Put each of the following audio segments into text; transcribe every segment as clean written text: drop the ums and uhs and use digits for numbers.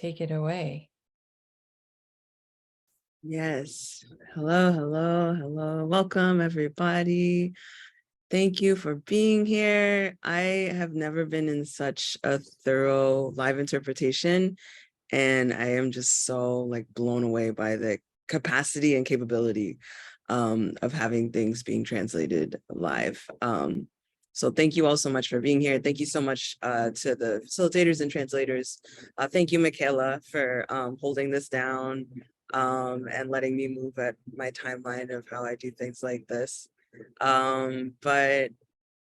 take it away. Yes. Hello, hello, hello. Welcome, everybody. Thank you for being here. I have never been in such a thorough live interpretation, and I am just so blown away by the capacity and capability of having things being translated live. So thank you all so much for being here. Thank you so much to the facilitators and translators. Thank you, Michaela, for holding this down and letting me move at my timeline of how I do things like this. But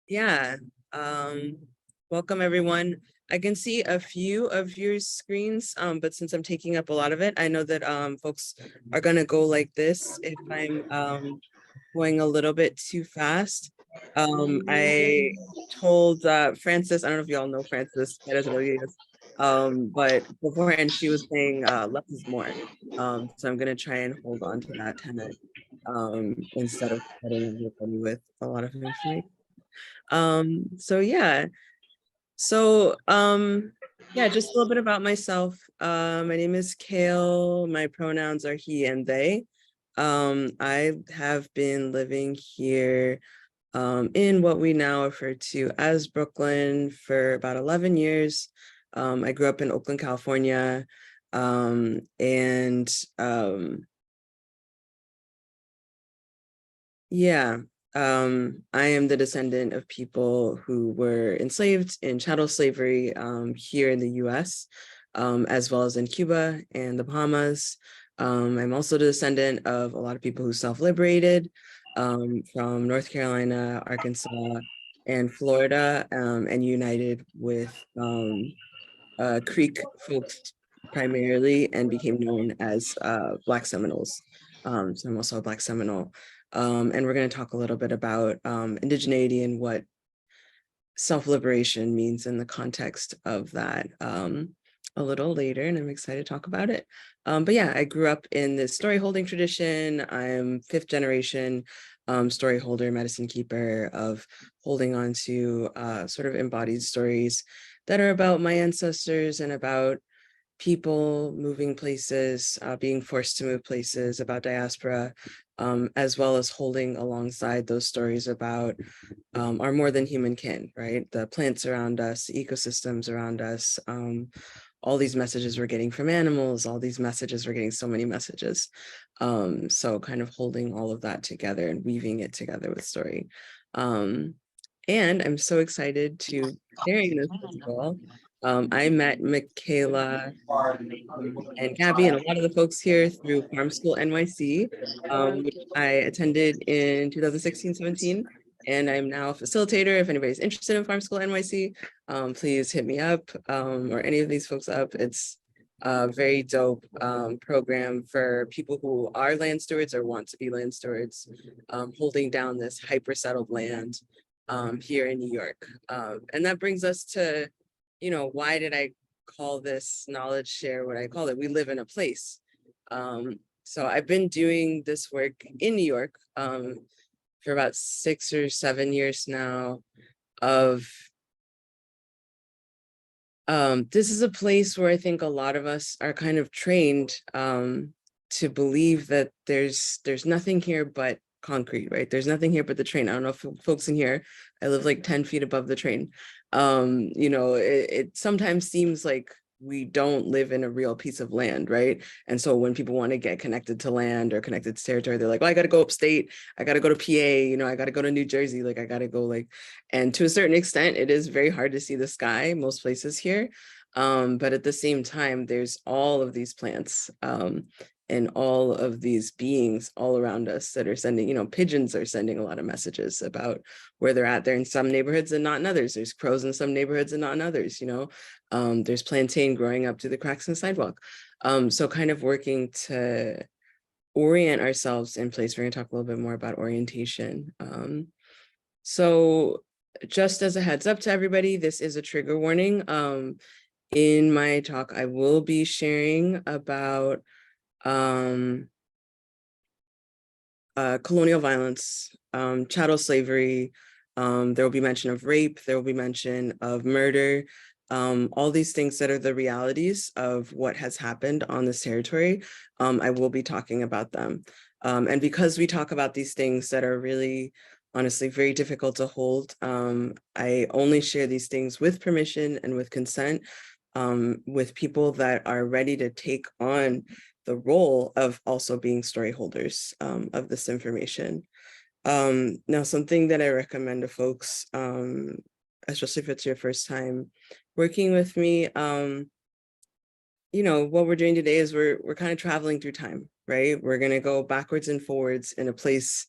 yeah, welcome everyone. I can see a few of your screens, but since I'm taking up a lot of it, I know that folks are gonna go like this if I'm going a little bit too fast. I told Frances, I don't know if y'all know Frances, but beforehand she was saying less is more. So I'm gonna try and hold on to that tenet instead of flooding everybody with a lot of information. So yeah. So yeah, just a little bit about myself. My name is Kale. My pronouns are he and they. I have been living here in what we now refer to as Brooklyn for about 11 years. I grew up in Oakland, California, and yeah, I am the descendant of people who were enslaved in chattel slavery here in the US, as well as in Cuba and the Bahamas. I'm also the descendant of a lot of people who self-liberated from North Carolina, Arkansas, and Florida, and united with Creek folks primarily and became known as Black Seminoles. So I'm also a Black Seminole. And we're going to talk a little bit about indigeneity and what self-liberation means in the context of that a little later, and I'm excited to talk about it. But yeah, I grew up in this story holding tradition. I'm fifth generation story holder, medicine keeper, of holding on to sort of embodied stories that are about my ancestors and about people moving places, being forced to move places, about diaspora, as well as holding alongside those stories about our more than human kin, right? The plants around us, the ecosystems around us, all these messages we're getting from animals, all these messages, we're getting so many messages. So kind of holding all of that together and weaving it together with story. And I'm so excited to be sharing this with you all. I met Michaela and Gabby and a lot of the folks here through Farm School NYC, which I attended in 2016-17. And I'm now a facilitator. If anybody's interested in Farm School NYC, please hit me up or any of these folks up. It's a very dope program for people who are land stewards or want to be land stewards, holding down this hyper settled land here in New York. And that brings us to, why did I call this knowledge share what I call it? We live in a place. So I've been doing this work in New York for about 6 or 7 years now of this is a place where I think a lot of us are kind of trained to believe that there's nothing here but concrete, right? There's nothing here but the train. I don't know if folks in here, I live like 10 feet above the train. It sometimes seems like we don't live in a real piece of land, right? And so when people want to get connected to land or connected to territory, they're like, well, I got to go upstate, I got to go to PA, I got to go to New Jersey, I got to go and to a certain extent, it is very hard to see the sky most places here. But at the same time, there's all of these plants and all of these beings all around us that are sending, pigeons are sending a lot of messages about where they're at. They're in some neighborhoods and not in others. There's crows in some neighborhoods and not in others, there's plantain growing up through the cracks in the sidewalk. So kind of working to orient ourselves in place. We're going to talk a little bit more about orientation. So just as a heads up to everybody, this is a trigger warning. In my talk, I will be sharing about colonial violence, chattel slavery. There will be mention of rape. There will be mention of murder. all these things that are the realities of what has happened on this territory. I will be talking about them. And because we talk about these things that are really, honestly, very difficult to hold, I only share these things with permission and with consent, with people that are ready to take on the role of also being story holders of this information. Now, something that I recommend to folks, especially if it's your first time working with me, you know, what we're doing today is we're kind of traveling through time, right? We're going to go backwards and forwards in a place,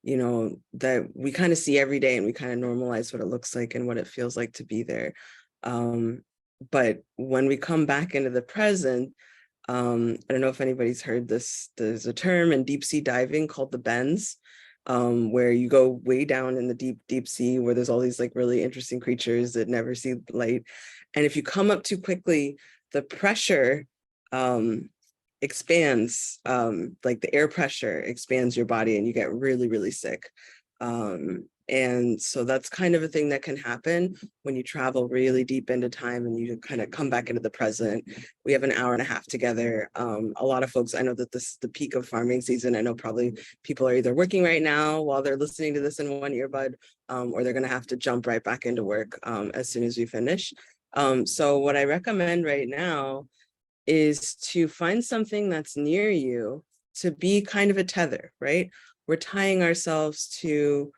you know, that we kind of see every day, and we kind of normalize what it looks like and what it feels like to be there. But when we come back into the present, I don't know if anybody's heard this, there's a term in deep sea diving called the bends, where you go way down in the deep sea, where there's all these like really interesting creatures that never see light. And if you come up too quickly, the pressure expands, like the air pressure expands your body, and you get really, really sick. And so that's kind of a thing that can happen when you travel really deep into time and you kind of come back into the present. We have an hour and a half together. A lot of folks, I know that this is the peak of farming season. I know probably people are either working right now while they're listening to this in one earbud, or they're going to have to jump right back into work as soon as we finish. So what I recommend right now is to find something that's near you to be kind of a tether, right? We're tying ourselves to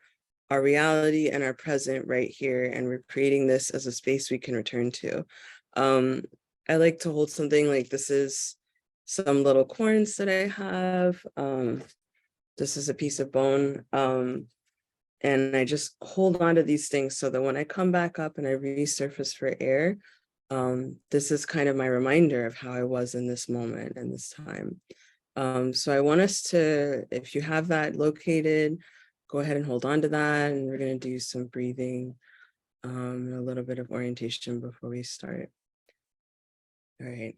our reality and our present right here, and we're creating this as a space we can return to. I like to hold something like this is some little corns that I have. This is a piece of bone. And I just hold on to these things so that when I come back up and I resurface for air, this is kind of my reminder of how I was in this moment and this time. So I want us to, if you have that located, go ahead and hold on to that. And we're going to do some breathing, and a little bit of orientation before we start. All right.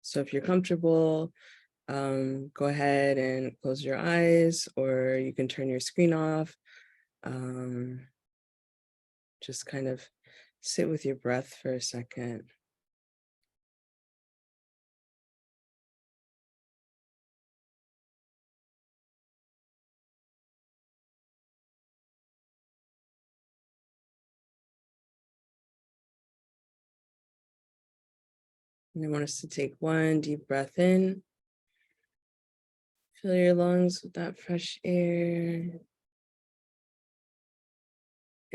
So if you're comfortable, go ahead and close your eyes, or you can turn your screen off. Just kind of sit with your breath for a second. And I want us to take one deep breath in. Fill your lungs with that fresh air.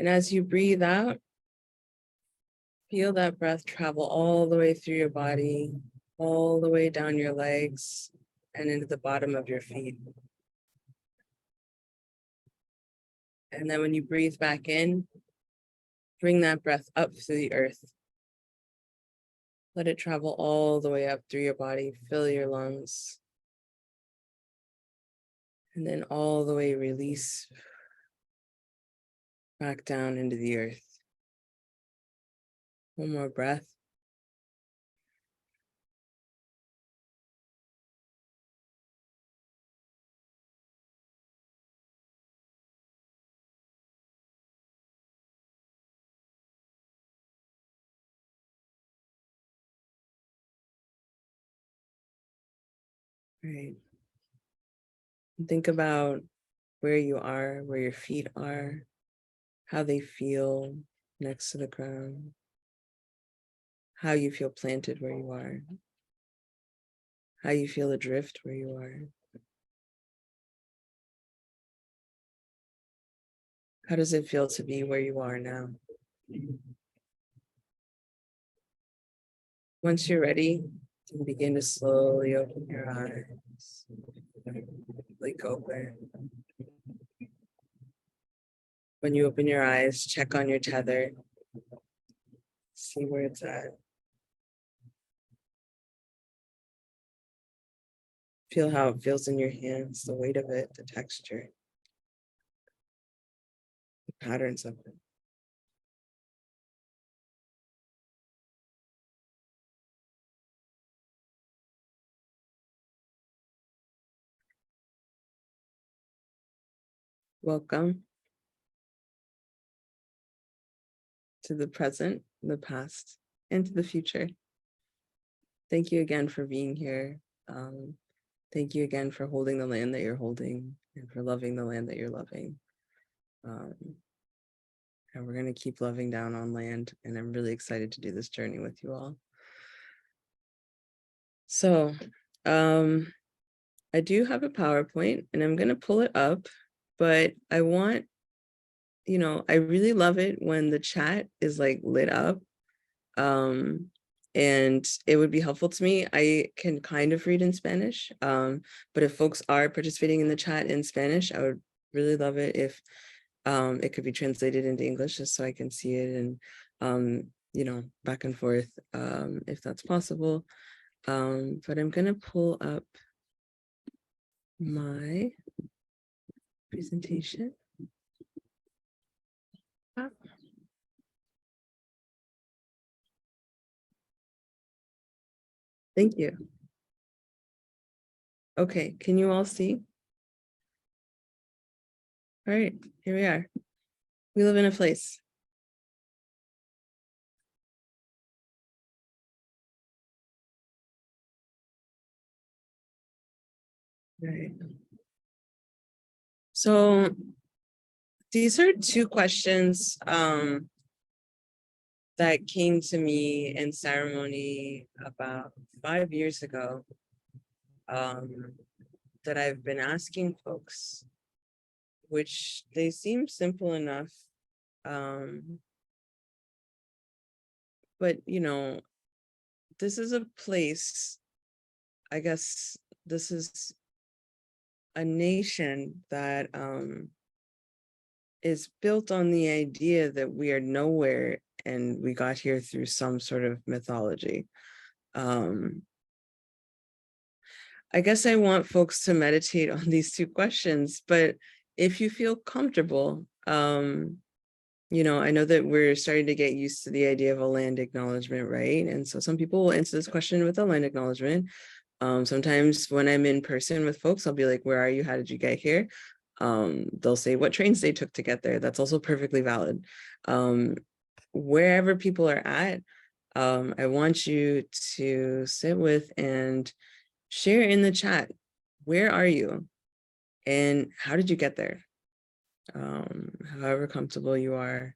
And as you breathe out, feel that breath travel all the way through your body, all the way down your legs and into the bottom of your feet. And then when you breathe back in, bring that breath up through the earth. Let it travel all the way up through your body, fill your lungs. And then all the way release back down into the earth. One more breath. Right. Think about where you are, where your feet are, how they feel next to the ground, how you feel planted where you are, how you feel adrift where you are. How does it feel to be where you are now? Once you're ready, you can begin to slowly open your eyes. Blink open. When you open your eyes, check on your tether. See where it's at. Feel how it feels in your hands, the weight of it, the texture, the patterns of it. Welcome to the present, the past, and to the future. Thank you again for being here. Thank you again for holding the land that you're holding and for loving the land that you're loving. And we're going to keep loving down on land, and I'm really excited to do this journey with you all. So I do have a PowerPoint and I'm going to pull it up, but I want, I really love it when the chat is like lit up. And it would be helpful to me. I can kind of read in Spanish, but if folks are participating in the chat in Spanish, I would really love it if it could be translated into English just so I can see it and, back and forth if that's possible. But I'm going to pull up my presentation. Thank you. Okay, can you all see? All right, here we are. We live in a place. Right. So these are two questions that came to me in ceremony about 5 years ago that I've been asking folks, which they seem simple enough. But, this is a place, I guess this is a nation that is built on the idea that we are nowhere and we got here through some sort of mythology. I guess I want folks to meditate on these two questions, but if you feel comfortable, I know that we're starting to get used to the idea of a land acknowledgement, right? And so some people will answer this question with a land acknowledgement. Sometimes when I'm in person with folks, I'll be like, where are you? How did you get here? They'll say what trains they took to get there. That's also perfectly valid. Wherever people are at, I want you to sit with and share in the chat, where are you and how did you get there? However comfortable you are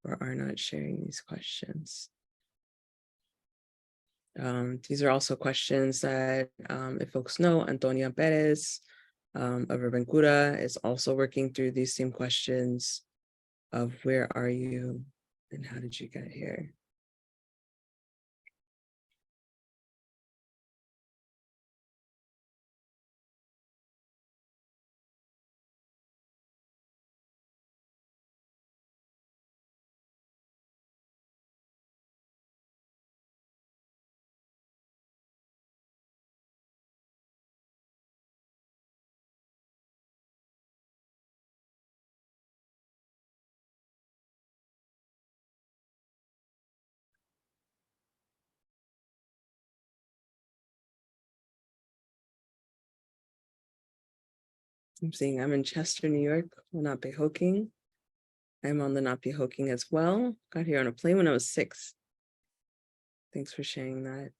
or are not sharing these questions. These are also questions that, if folks know, Antonia Perez of Urban Cura is also working through these same questions of where are you and how did you get here? I'm seeing I'm in Chester, New York, Lenapehoking. I'm on the Napehoking as well. Got here on a plane when I was 6. Thanks for sharing that.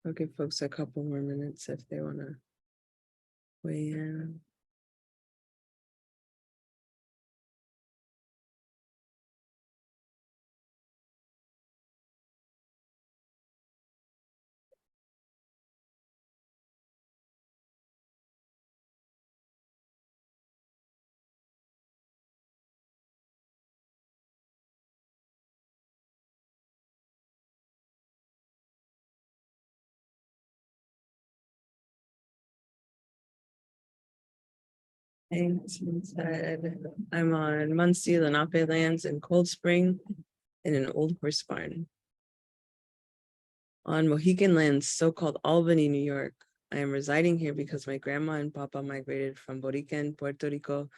I'll give folks a couple more minutes if they want to weigh in. Thanks. Instead, I'm on Muncie, Lenape lands in Cold Spring in an old horse barn. On Mohican lands, so-called Albany, New York. I am residing here because my grandma and papa migrated from Borican, Puerto Rico,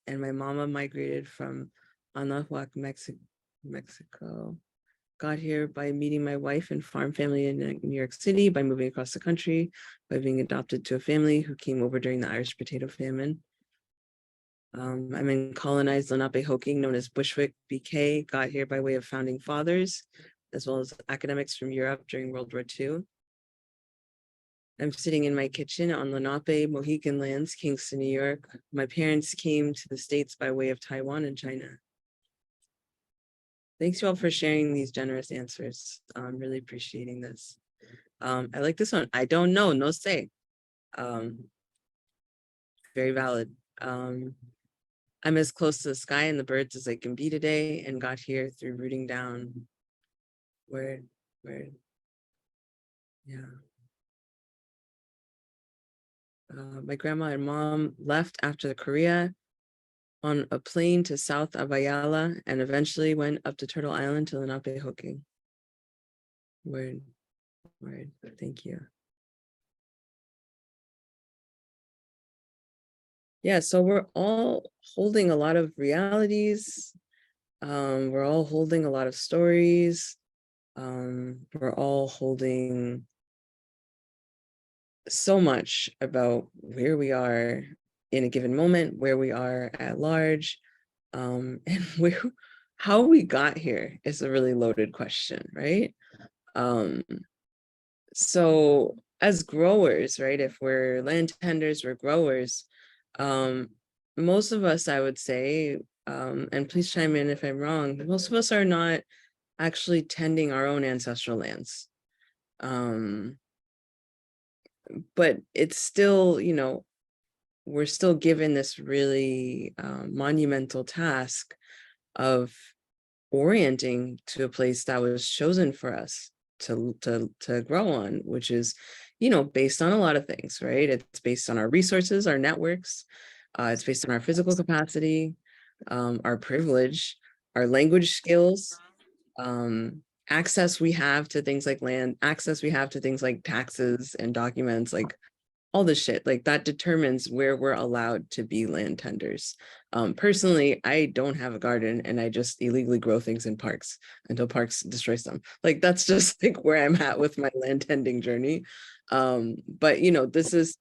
and my mama migrated from Anahuac, Mexico. Got here by meeting my wife and farm family in New York City, by moving across the country, by being adopted to a family who came over during the Irish potato famine. I'm in colonized Lenapehoking, known as Bushwick BK, got here by way of founding fathers, as well as academics from Europe during World War II. I'm sitting in my kitchen on Lenape, Mohican lands, Kingston, New York. My parents came to the States by way of Taiwan and China. Thanks you all for sharing these generous answers. I'm really appreciating this. I like this one. I don't know, no say. Very valid. I'm as close to the sky and the birds as I can be today, and got here through rooting down. Word. Yeah. My grandma and mom left after the Korea on a plane to south of Ayala and eventually went up to Turtle Island to Lenapehoking. Word. Thank you. Yeah, so we're all holding a lot of realities. We're all holding a lot of stories. We're all holding so much about where we are in a given moment, where we are at large, and how we got here is a really loaded question, right? So as growers, right, if we're land tenders, we're growers, most of us, I would say, and please chime in if I'm wrong, most of us are not actually tending our own ancestral lands. But it's still, you know, we're still given this really monumental task of orienting to a place that was chosen for us to grow on, which is, you know, based on a lot of things, right? It's based on our resources, our networks, it's based on our physical capacity, our privilege, our language skills, access we have to things like land, access we have to things like taxes and documents, like all this shit, like that determines where we're allowed to be land tenders. Personally, I don't have a garden and I just illegally grow things in parks until parks destroy them. Like that's just like where I'm at with my land tending journey. But you know, this is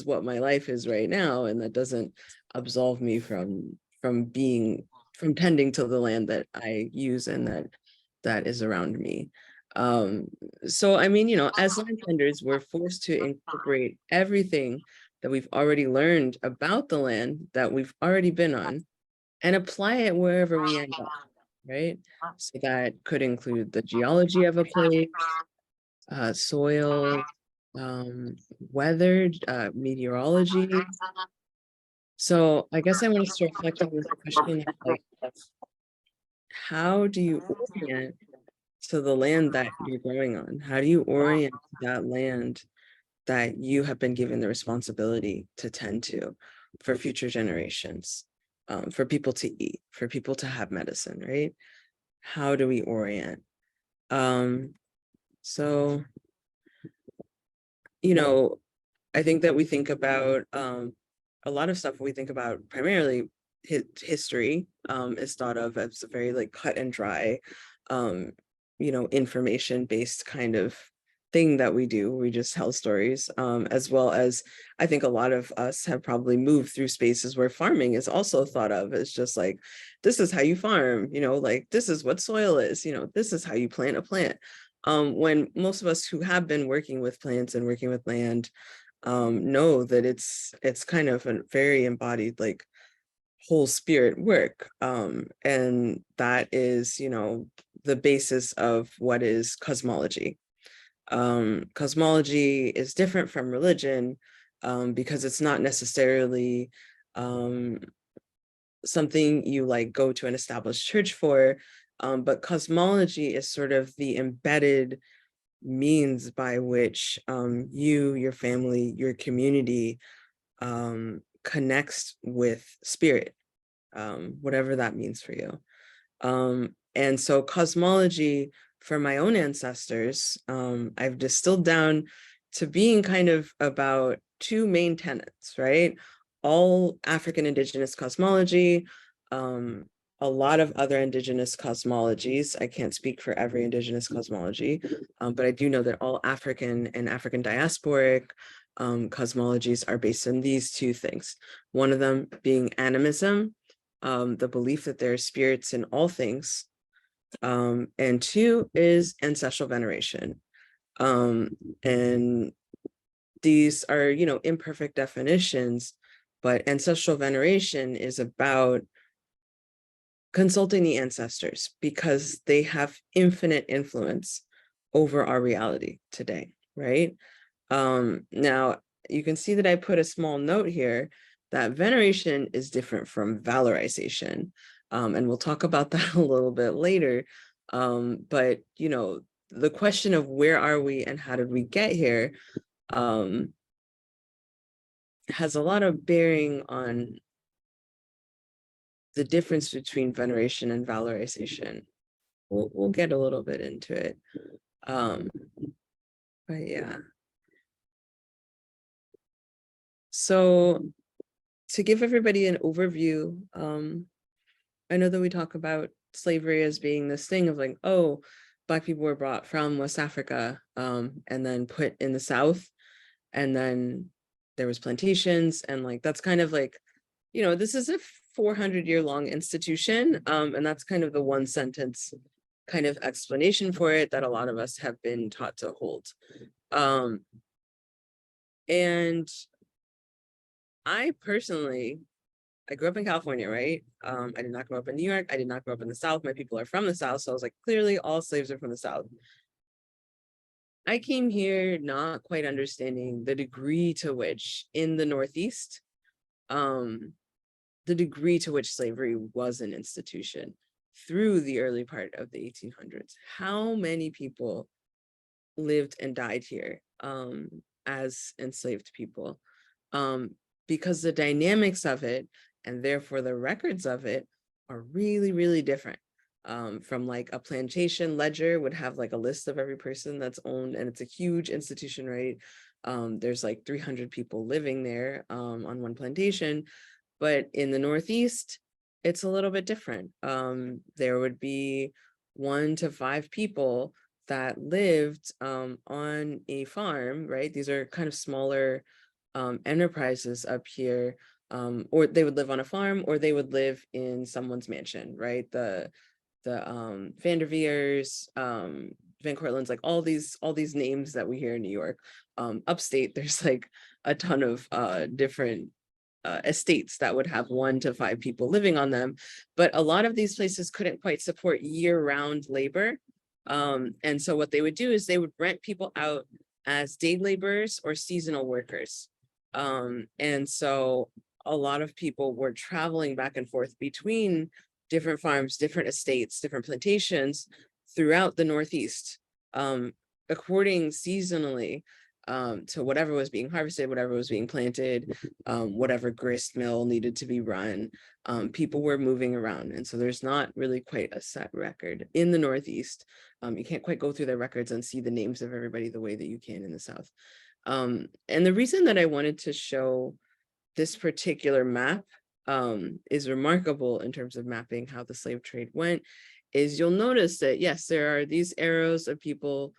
what my life is right now, and that doesn't absolve me from tending to the land that I use and that is around me. So I mean, you know, as land tenders, we're forced to incorporate everything that we've already learned about the land that we've already been on and apply it wherever we end up, right? So that could include the geology of a place, soil, weather, meteorology. So I guess I want to start reflecting on this question of like, how do you orient to the land that you're growing on? How do you orient that land that you have been given the responsibility to tend to for future generations, for people to eat, for people to have medicine, right? How do we orient? So, you know, I think that we think about a lot of stuff we think about primarily history is thought of as a very like cut and dry, you know, information based kind of thing that we do. We just tell stories, as well as I think a lot of us have probably moved through spaces where farming is also thought of as just like, this is how you farm, you know, like this is what soil is, you know, this is how you plant a plant. When most of us who have been working with plants and working with land know that it's kind of a very embodied like whole spirit work, and that is, you know, the basis of what is cosmology. Cosmology is different from religion because it's not necessarily something you like go to an established church for, but cosmology is sort of the embedded means by which you, your family, your community connects with spirit, whatever that means for you. And so cosmology for my own ancestors, I've distilled down to being kind of about two main tenets, right? All African indigenous cosmology, a lot of other indigenous cosmologies. I can't speak for every indigenous cosmology, but I do know that all African and African diasporic cosmologies are based on these two things. One of them being animism, the belief that there are spirits in all things. And two is ancestral veneration. And these are, imperfect definitions, but ancestral veneration is about consulting the ancestors because they have infinite influence over our reality today, right? Now, you can see that I put a small note here that veneration is different from valorization. And we'll talk about that a little bit later. But, the question of where are we and how did we get here has a lot of bearing on the difference between veneration and valorization. We'll get a little bit into it. But yeah. So to give everybody an overview, I know that we talk about slavery as being this thing of like, oh, Black people were brought from West Africa and then put in the South. And then there was plantations and like, that's kind of like, this is a 400-year-long institution. And that's kind of the one sentence kind of explanation for it that a lot of us have been taught to hold. And I personally, I grew up in California, right? I did not grow up in New York. I did not grow up in the South. My people are from the South. So I was like, clearly all slaves are from the South. I came here not quite understanding the degree to which in the Northeast, the degree to which slavery was an institution through the early part of the 1800s. How many people lived and died here as enslaved people? Because the dynamics of it and therefore the records of it are really, really different. From like a plantation ledger would have like a list of every person that's owned, and it's a huge institution, right? There's like 300 people living there on one plantation, but in the Northeast, it's a little bit different. There would be 1 to 5 people that lived on a farm, right? These are kind of smaller enterprises up here, or they would live on a farm, or they would live in someone's mansion, right? The Vanderveers, Van Cortlands, like all these names that we hear in New York. Upstate, there's like a ton of different estates that would have 1 to 5 people living on them, but a lot of these places couldn't quite support year-round labor. And so what they would do is they would rent people out as day laborers or seasonal workers. And so a lot of people were traveling back and forth between different farms, different estates, different plantations throughout the Northeast, according seasonally to whatever was being harvested, whatever was being planted, whatever grist mill needed to be run. People were moving around. And so there's not really quite a set record in the Northeast. You can't quite go through their records and see the names of everybody the way that you can in the South. And the reason that I wanted to show this particular map is remarkable in terms of mapping how the slave trade went is you'll notice that, yes, there are these arrows of people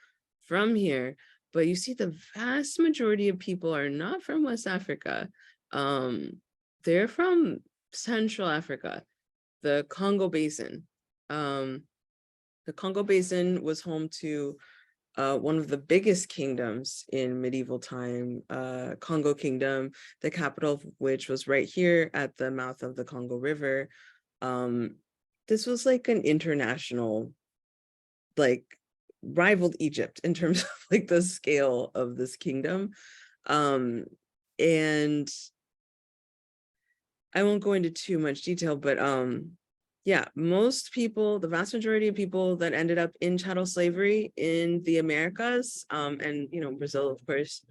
from here, but you see the vast majority of people are not from West Africa. They're from Central Africa, the Congo Basin. The Congo Basin was home to one of the biggest kingdoms in medieval time, Congo Kingdom, the capital of which was right here at the mouth of the Congo River. This was like an international, like rivaled Egypt in terms of like the scale of this kingdom. And I won't go into too much detail, but yeah, most people, the vast majority of people that ended up in chattel slavery in the Americas, and Brazil, of course,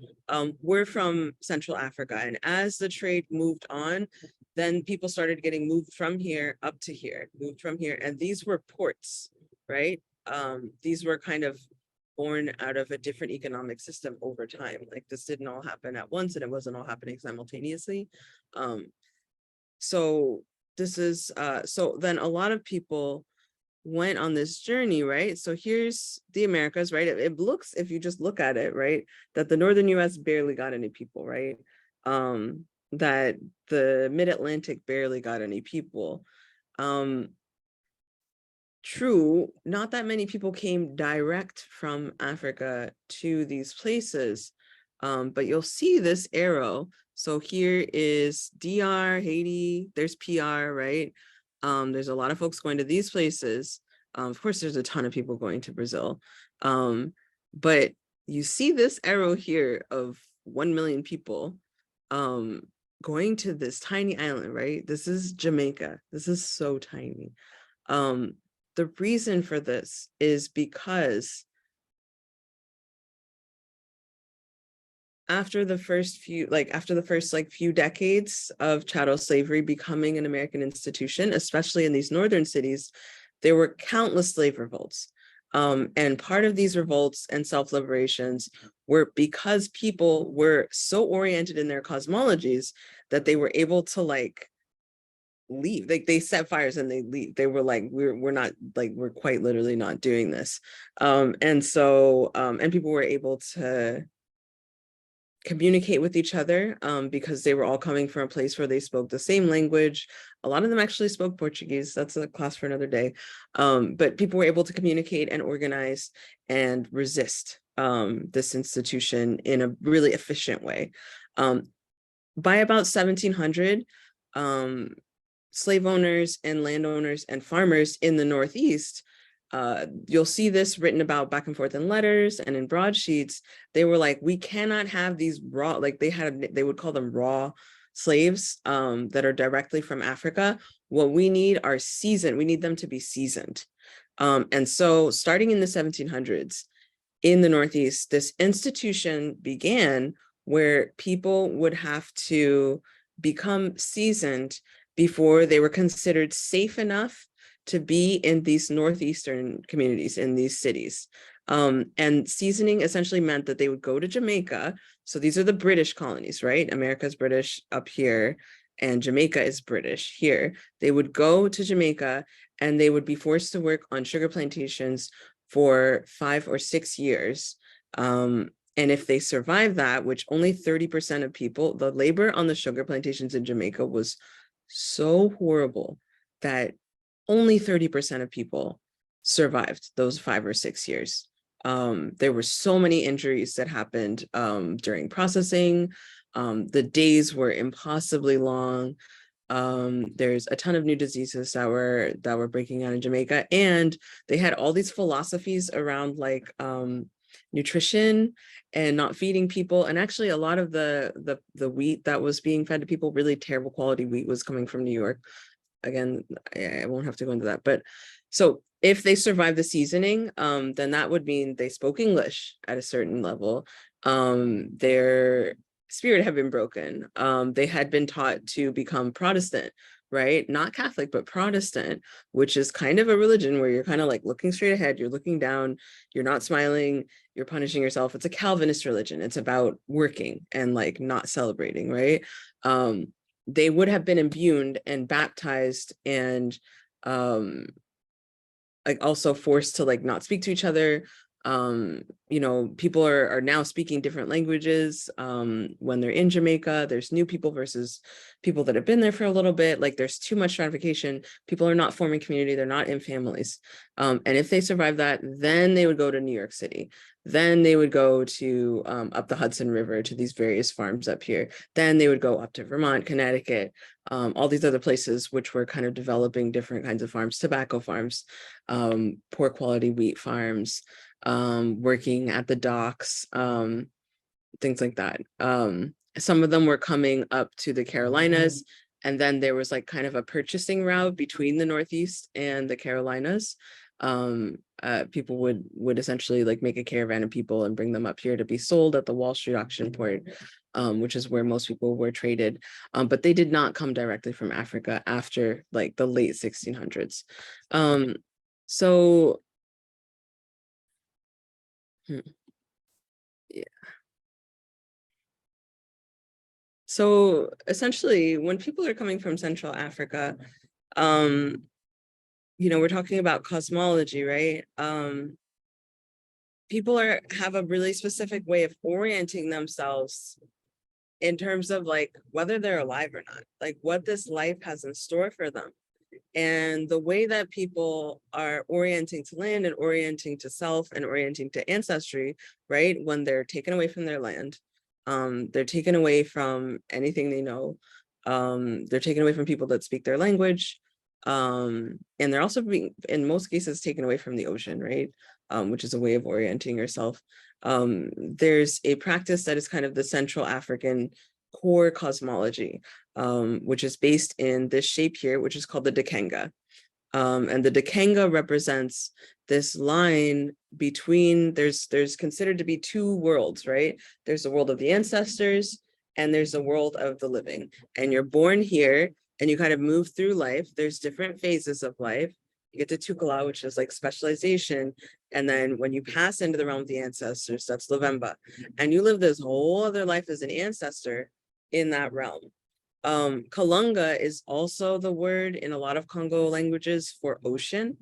were from Central Africa. And as the trade moved on, then people started getting moved from here up to here, moved from here, and these were ports, right? these were kind of born out of a different economic system over time. Like this didn't all happen at once, and it wasn't all happening simultaneously. So this is so then a lot of people went on this journey, right? So here's the Americas, right? It looks, if you just look at it, right, that the northern US barely got any people, right? That the mid-Atlantic barely got any people. True, not that many people came direct from Africa to these places, but you'll see this arrow. So here is DR, Haiti, there's PR, right? There's a lot of folks going to these places. Of course, there's a ton of people going to Brazil. But you see this arrow here of 1 million people going to this tiny island, right? This is Jamaica. This is so tiny. The reason for this is because after the first few decades of chattel slavery becoming an American institution, especially in these northern cities, there were countless slave revolts. And part of these revolts and self-liberations were because people were so oriented in their cosmologies that they were able to leave. Like they set fires and they leave. They were like, we're not, like, we're quite literally not doing this. And so and people were able to communicate with each other because they were all coming from a place where they spoke the same language. A lot of them actually spoke Portuguese. That's a class for another day. But people were able to communicate and organize and resist this institution in a really efficient way. By about 1700, slave owners and landowners and farmers in the Northeast, you'll see this written about back and forth in letters and in broadsheets. They were like, we cannot have these raw, like they would call them raw slaves that are directly from Africa. What we need are seasoned. We need them to be seasoned. And so starting in the 1700s in the Northeast, this institution began where people would have to become seasoned before they were considered safe enough to be in these Northeastern communities, in these cities. And seasoning essentially meant that they would go to Jamaica. So these are the British colonies, right? America's British up here, and Jamaica is British here. They would go to Jamaica and they would be forced to work on sugar plantations for 5 or 6 years. And if they survived that, which only 30% of people, the labor on the sugar plantations in Jamaica was so horrible that only 30% of people survived those 5 or 6 years. There were so many injuries that happened during processing. The days were impossibly long. There's a ton of new diseases that were breaking out in Jamaica, and they had all these philosophies around like nutrition and not feeding people. And actually a lot of the wheat that was being fed to people, really terrible quality wheat, was coming from New York. Again, I won't have to go into that. But so if they survive the seasoning, then that would mean they spoke English at a certain level. Their spirit had been broken. They had been taught to become Protestant, right? Not Catholic, but Protestant, which is kind of a religion where you're kind of like looking straight ahead, you're looking down, you're not smiling, you're punishing yourself. It's a Calvinist religion. It's about working and like not celebrating, right? They would have been imbued and baptized and like also forced to like not speak to each other. You know, people are now speaking different languages when they're in Jamaica. There's new people versus people that have been there for a little bit. Like there's too much stratification. People are not forming community. They're not in families. And if they survive that, then they would go to New York City. Then they would go to up the Hudson River to these various farms up here. Then they would go up to Vermont, Connecticut, all these other places which were kind of developing different kinds of farms, tobacco farms, poor quality wheat farms, working at the docks, things like that. Some of them were coming up to the Carolinas, and then there was like kind of a purchasing route between the Northeast and the Carolinas. People would essentially like make a caravan of people and bring them up here to be sold at the Wall Street auction port, which is where most people were traded. But they did not come directly from Africa after like the late 1600s. So Hmm. Yeah. So essentially, when people are coming from Central Africa, we're talking about cosmology, right? People have a really specific way of orienting themselves in terms of like whether they're alive or not, like what this life has in store for them. And the way that people are orienting to land and orienting to self and orienting to ancestry, right? When they're taken away from their land, they're taken away from anything they know. They're taken away from people that speak their language. And they're also being, in most cases, taken away from the ocean, right? Which is a way of orienting yourself. There's a practice that is kind of the Central African core cosmology, which is based in this shape here, which is called the Dekenga. And the Dekenga represents this line between, there's considered to be two worlds, right? There's the world of the ancestors and there's the world of the living. And you're born here and you kind of move through life. There's different phases of life. You get to Tukala, which is like specialization. And then when you pass into the realm of the ancestors, that's Lavemba. And you live this whole other life as an ancestor in that realm. Kalunga is also the word in a lot of Congo languages for ocean.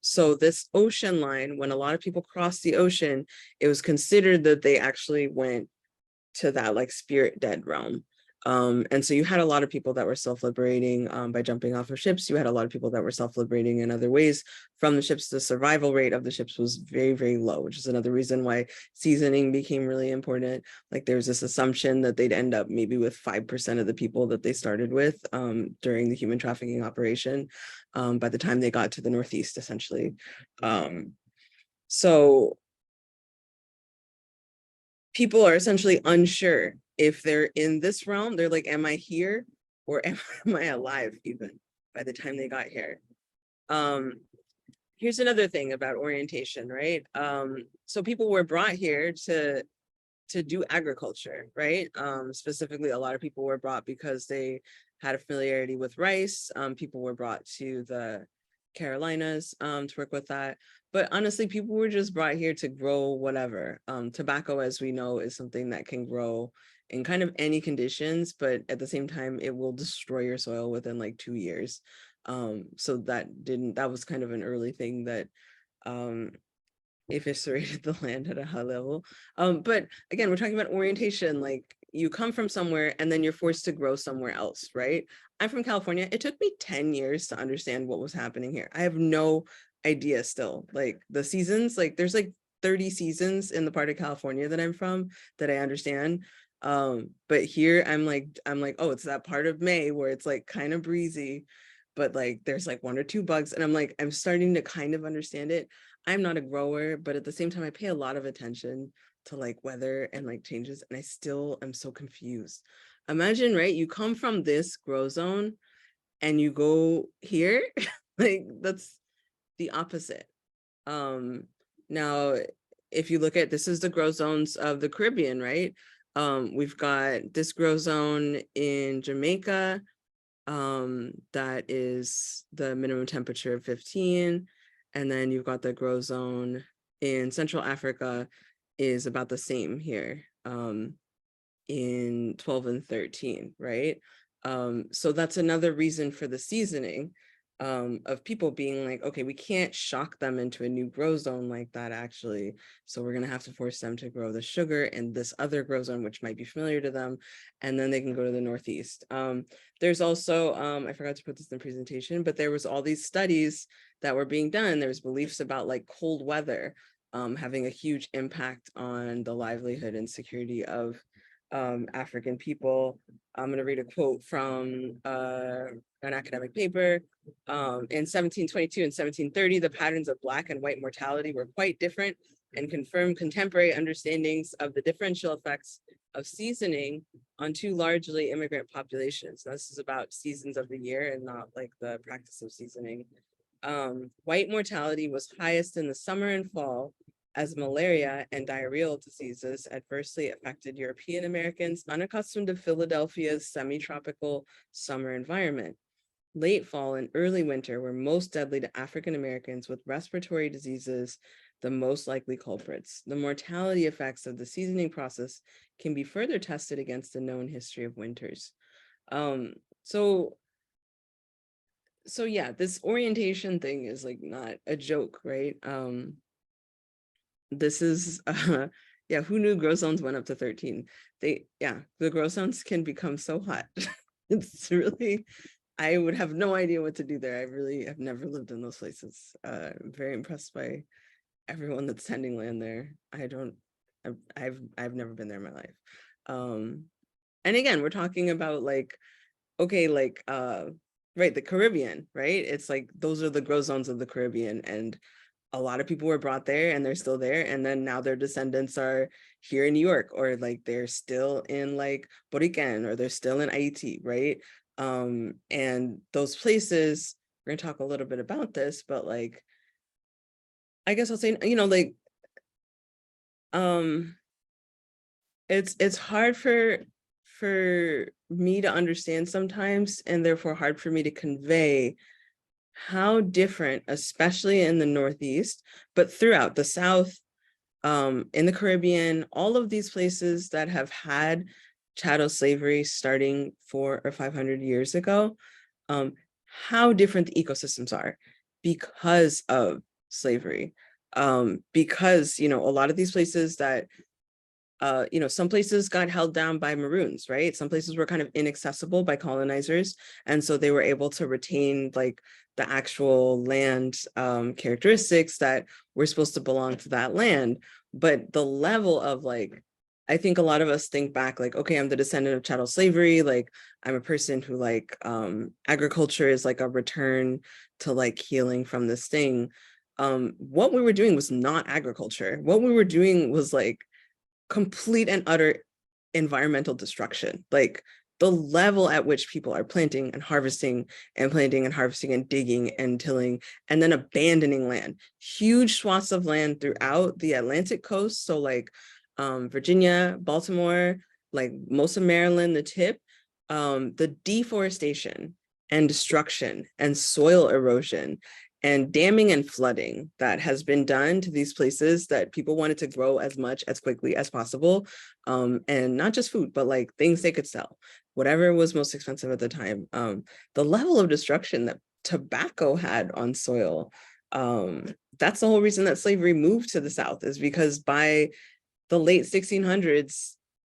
So this ocean line, when a lot of people crossed the ocean, it was considered that they actually went to that like spirit dead realm. And so you had a lot of people that were self-liberating by jumping off of ships. You had a lot of people that were self-liberating in other ways from the ships. The survival rate of the ships was very, very low, which is another reason why seasoning became really important. Like there's this assumption that they'd end up maybe with 5% of the people that they started with during the human trafficking operation by the time they got to the Northeast, essentially. So people are essentially unsure if they're in this realm. They're like, am I here or am I alive even by the time they got here? Here's another thing about orientation, right? So people were brought here to do agriculture, right? Specifically, a lot of people were brought because they had a familiarity with rice. People were brought to the Carolinas to work with that. But honestly, people were just brought here to grow whatever. Tobacco, as we know, is something that can grow in kind of any conditions, but at the same time, it will destroy your soil within like 2 years. So that was kind of an early thing that eviscerated the land at a high level. But again, we're talking about orientation, like you come from somewhere and then you're forced to grow somewhere else, right? I'm from California. It took me 10 years to understand what was happening here. I have no idea still. Like the seasons, like there's like 30 seasons in the part of California that I'm from that I understand. But here I'm like, oh, it's that part of May where it's like kind of breezy, but like there's like 1 or 2 bugs. And I'm starting to kind of understand it. I'm not a grower, but at the same time, I pay a lot of attention to like weather and like changes, and I still am so confused. Imagine, right? You come from this grow zone and you go here, like that's the opposite. Now, if you look at this is the grow zones of the Caribbean, right? We've got this grow zone in Jamaica, that is the minimum temperature of 15. And then you've got the grow zone in Central Africa is about the same here, in 12 and 13, right? So that's another reason for the seasoning, of people being like, okay, we can't shock them into a new grow zone like that actually. So we're gonna have to force them to grow the sugar in this other grow zone, which might be familiar to them, and then they can go to the Northeast. There's also, I forgot to put this in the presentation, but there was all these studies that were being done. There was beliefs about like cold weather having a huge impact on the livelihood and security of African people. I'm going to read a quote from an academic paper. In 1722 and 1730, the patterns of Black and white mortality were quite different and confirmed contemporary understandings of the differential effects of seasoning on two largely immigrant populations. Now, this is about seasons of the year and not like the practice of seasoning. White mortality was highest in the summer and fall, as malaria and diarrheal diseases adversely affected European Americans unaccustomed to Philadelphia's semi-tropical summer environment. Late fall and early winter were most deadly to African Americans with respiratory diseases the most likely culprits. The mortality effects of the seasoning process can be further tested against the known history of winters. So yeah, this orientation thing is like not a joke, right? This is yeah, who knew grow zones went up to 13? The grow zones can become so hot. It's really, I would have no idea what to do there. I really have never lived in those places. I'm very impressed by everyone that's tending land there. I've never been there in my life. And again, we're talking about like, okay, like right, the Caribbean, right? It's like those are the grow zones of the Caribbean, and a lot of people were brought there and they're still there, and then now their descendants are here in New York, or like they're still in like Borican, or they're still in Haiti, right? And those places, we're gonna talk a little bit about this, but like I guess I'll say, you know, like it's hard for me to understand sometimes, and therefore hard for me to convey how different, especially in the Northeast, but throughout the South, in the Caribbean, all of these places that have had chattel slavery starting 400 or 500 years ago, how different the ecosystems are because of slavery. Because, you know, a lot of these places that you know, some places got held down by Maroons, right? Some places were kind of inaccessible by colonizers. And so they were able to retain like the actual land characteristics that were supposed to belong to that land. But the level of like, I think a lot of us think back like, okay, I'm the descendant of chattel slavery. Like I'm a person who like agriculture is like a return to like healing from this thing. What we were doing was not agriculture. What we were doing was like complete and utter environmental destruction. Like the level at which people are planting and harvesting and planting and harvesting and digging and tilling and then abandoning land, huge swaths of land throughout the Atlantic coast. So like Virginia, Baltimore, like most of Maryland, the tip, the deforestation and destruction and soil erosion and damming and flooding that has been done to these places that people wanted to grow as much as quickly as possible. And not just food, but like things they could sell, whatever was most expensive at the time. The level of destruction that tobacco had on soil, that's the whole reason that slavery moved to the South, is because by the late 1600s,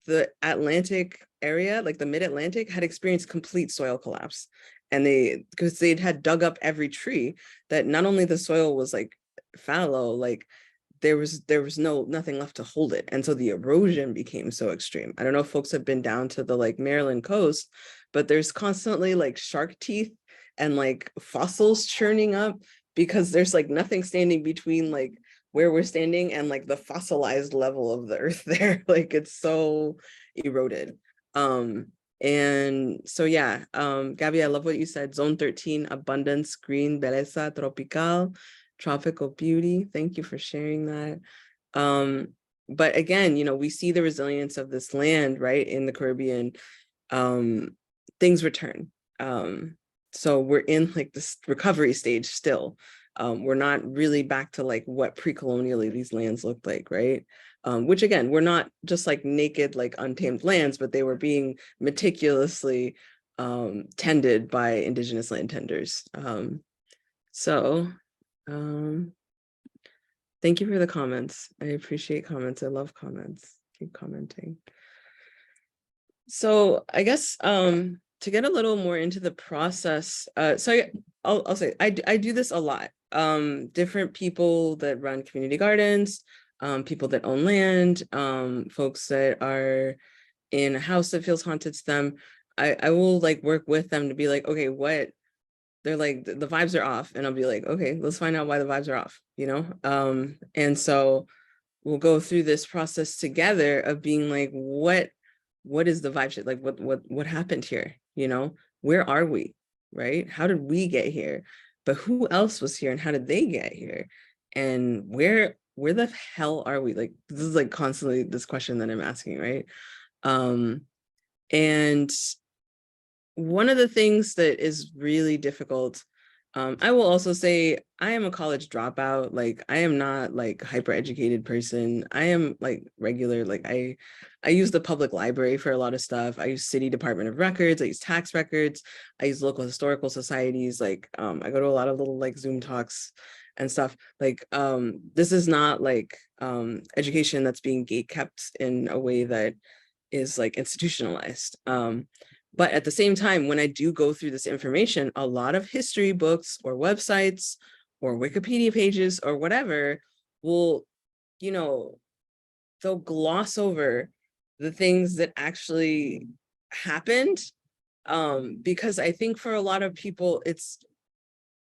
the Atlantic area, like the mid-Atlantic, had experienced complete soil collapse. And because they'd had dug up every tree, that not only the soil was like fallow, like there was nothing left to hold it. And so the erosion became so extreme. I don't know if folks have been down to the like Maryland coast, but there's constantly like shark teeth and like fossils churning up because there's like nothing standing between like where we're standing and like the fossilized level of the earth there. Like it's so eroded. And so yeah, Gabby, I love what you said. Zone 13, abundance, green, belleza, tropical, tropical beauty. Thank you for sharing that. But again, you know, we see the resilience of this land, right, in the Caribbean. Things return. So we're in like this recovery stage still. We're not really back to like what pre-colonially these lands looked like, right? Which again, we're not just like naked, like untamed lands, but they were being meticulously tended by indigenous land tenders. So thank you for the comments. I appreciate comments. I love comments. Keep commenting. So I guess to get a little more into the process, so I'll say I do this a lot. Different people that run community gardens, people that own land, folks that are in a house that feels haunted to them. I will like work with them to be like, okay, what they're like, the vibes are off, and I'll be like, okay, let's find out why the vibes are off, you know? And so we'll go through this process together of being like, what is the vibe shit? Like what happened here? You know, where are we? Right? How did we get here? But who else was here and how did they get here? And where the hell are we? Like this is like constantly this question that I'm asking, right? And one of the things that is really difficult I will also say I am a college dropout. Like I am not like hyper educated person. I am like regular. Like I use the public library for a lot of stuff. I use city department of records. I use tax records. I use local historical societies. Like I go to a lot of little like Zoom talks and stuff. Like this is not like education that's being gate kept in a way that is like institutionalized. But at the same time, when I do go through this information, a lot of history books or websites or Wikipedia pages or whatever will, you know, they'll gloss over the things that actually happened. Because I think for a lot of people, it's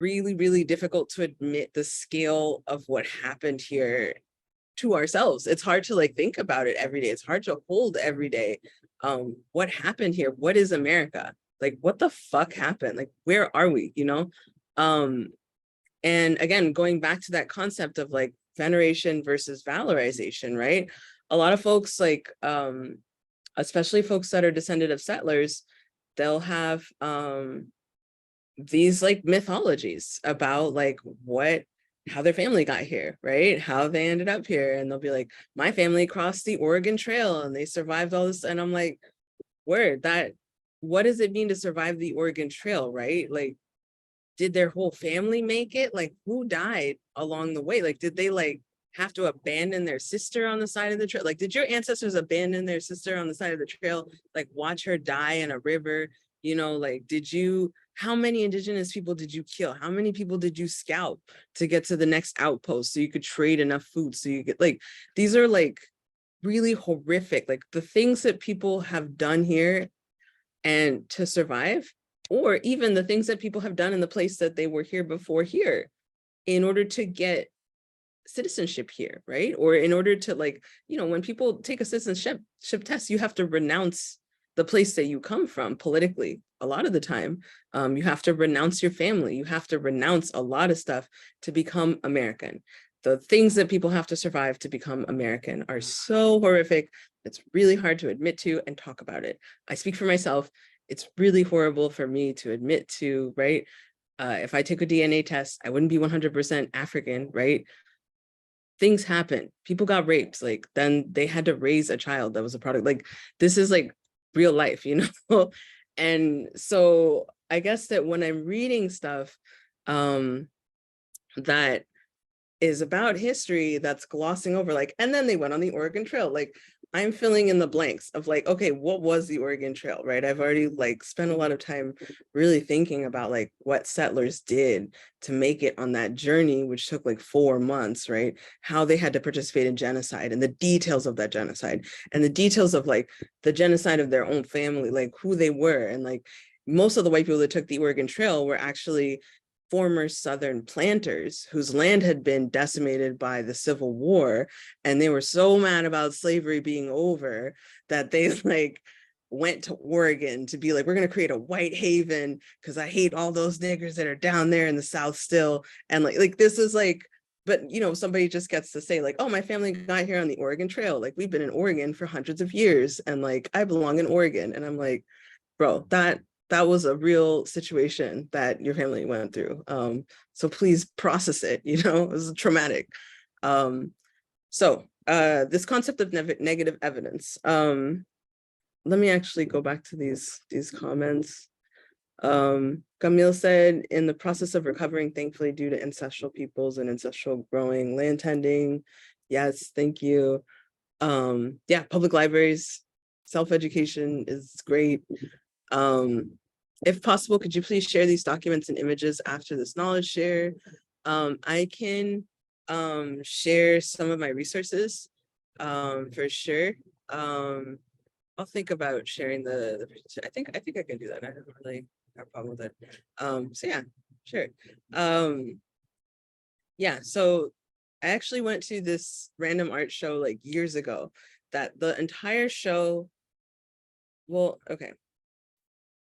really, really difficult to admit the scale of what happened here to ourselves. It's hard to like think about it every day. It's hard to hold every day. What happened here? What is America? Like, what the fuck happened? Like, where are we? You know? And again, going back to that concept of like veneration versus valorization, right? A lot of folks like, especially folks that are descendant of settlers, they'll have these like mythologies about like how their family got here, right? How they ended up here. And they'll be like, my family crossed the Oregon Trail and they survived all this. And I'm like, word, what does it mean to survive the Oregon Trail, right? Like, did their whole family make it? Like, who died along the way? Like, did they like have to abandon their sister on the side of the trail? Like, did your ancestors abandon their sister on the side of the trail? Like, watch her die in a river? You know, like, how many indigenous people did you kill? How many people did you scalp to get to the next outpost so you could trade enough food so you get like, these are like really horrific, like the things that people have done here and to survive, or even the things that people have done in the place that they were here before here in order to get citizenship here, right? Or in order to like, you know, when people take a citizenship test, you have to renounce the place that you come from politically. A lot of the time, you have to renounce your family. You have to renounce a lot of stuff to become American. The things that people have to survive to become American are so horrific. It's really hard to admit to and talk about it. I speak for myself. It's really horrible for me to admit to, right? If I took a DNA test, I wouldn't be 100% African, right? Things happen. People got raped. Like then they had to raise a child that was a product. Like this is like real life, you know? And so I guess that when I'm reading stuff that is about history that's glossing over like, and then they went on the Oregon Trail, like I'm filling in the blanks of like, okay, what was the Oregon Trail, right? I've already like spent a lot of time really thinking about like what settlers did to make it on that journey, which took like 4 months, right? How they had to participate in genocide and the details of that genocide and the details of like the genocide of their own family, like who they were. And like most of the white people that took the Oregon Trail were actually former Southern planters whose land had been decimated by the Civil War. And they were so mad about slavery being over that they like went to Oregon to be like, we're going to create a white haven because I hate all those niggers that are down there in the South still. And like this is like, but you know, somebody just gets to say like, oh, my family got here on the Oregon Trail. Like we've been in Oregon for hundreds of years and like I belong in Oregon. And I'm like, bro, that was a real situation that your family went through. So please process it, you know, it was traumatic. So this concept of negative evidence. Let me actually go back to these comments. Camille said, in the process of recovering, thankfully, due to ancestral peoples and ancestral growing, land tending. Yes, thank you. Yeah, public libraries, self-education is great. If possible, could you please share these documents and images after this knowledge share? I can share some of my resources for sure. I'll think about sharing the I think I can do that. I don't really have a problem with it. So yeah, sure. Yeah, so I actually went to this random art show like years ago that the entire show, well, okay.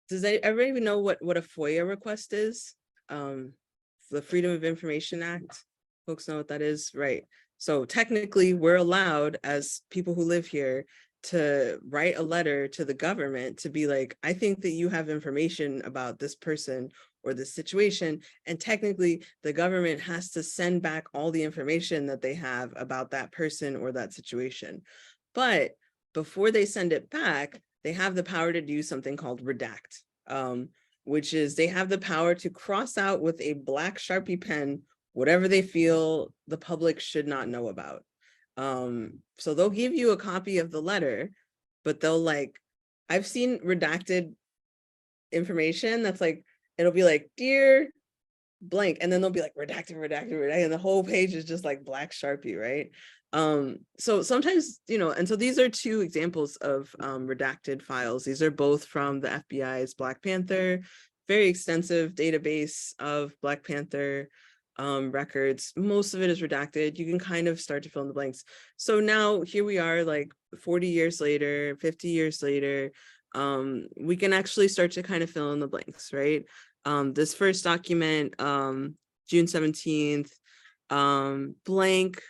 Does everybody know what a FOIA request is? The Freedom of Information Act. Folks know what that is, right? So technically, we're allowed as people who live here to write a letter to the government to be like, I think that you have information about this person or this situation, and technically the government has to send back all the information that they have about that person or that situation. But before they send it back, they have the power to do something called redact, which is they have the power to cross out with a black Sharpie pen whatever they feel the public should not know about. So they'll give you a copy of the letter, but they'll like, I've seen redacted information that's like, it'll be like, dear blank, and then they'll be like redacted, and the whole page is just like black Sharpie, right? So sometimes, and so these are two examples of redacted files. These are both from the FBI's Black Panther, very extensive database of Black Panther records. Most of it is redacted. You can kind of start to fill in the blanks. So now here we are, like 40 years later, 50 years later, we can actually start to kind of fill in the blanks, right? This first document, June 17th, blank,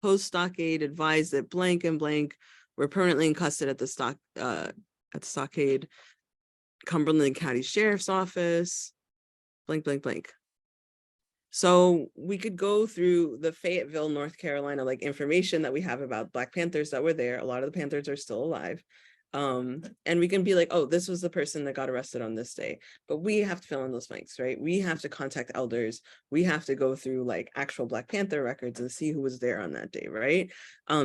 post-stockade advised that blank and blank were permanently in custody at the stockade, Cumberland County Sheriff's Office, blank, blank, blank. So we could go through the Fayetteville, North Carolina, like information that we have about Black Panthers that were there. A lot of the Panthers are still alive. And we can be like, oh, this was the person that got arrested on this day. But we have to fill in those blanks, right? We have to contact elders. We have to go through like actual Black Panther records and see who was there on that day, right?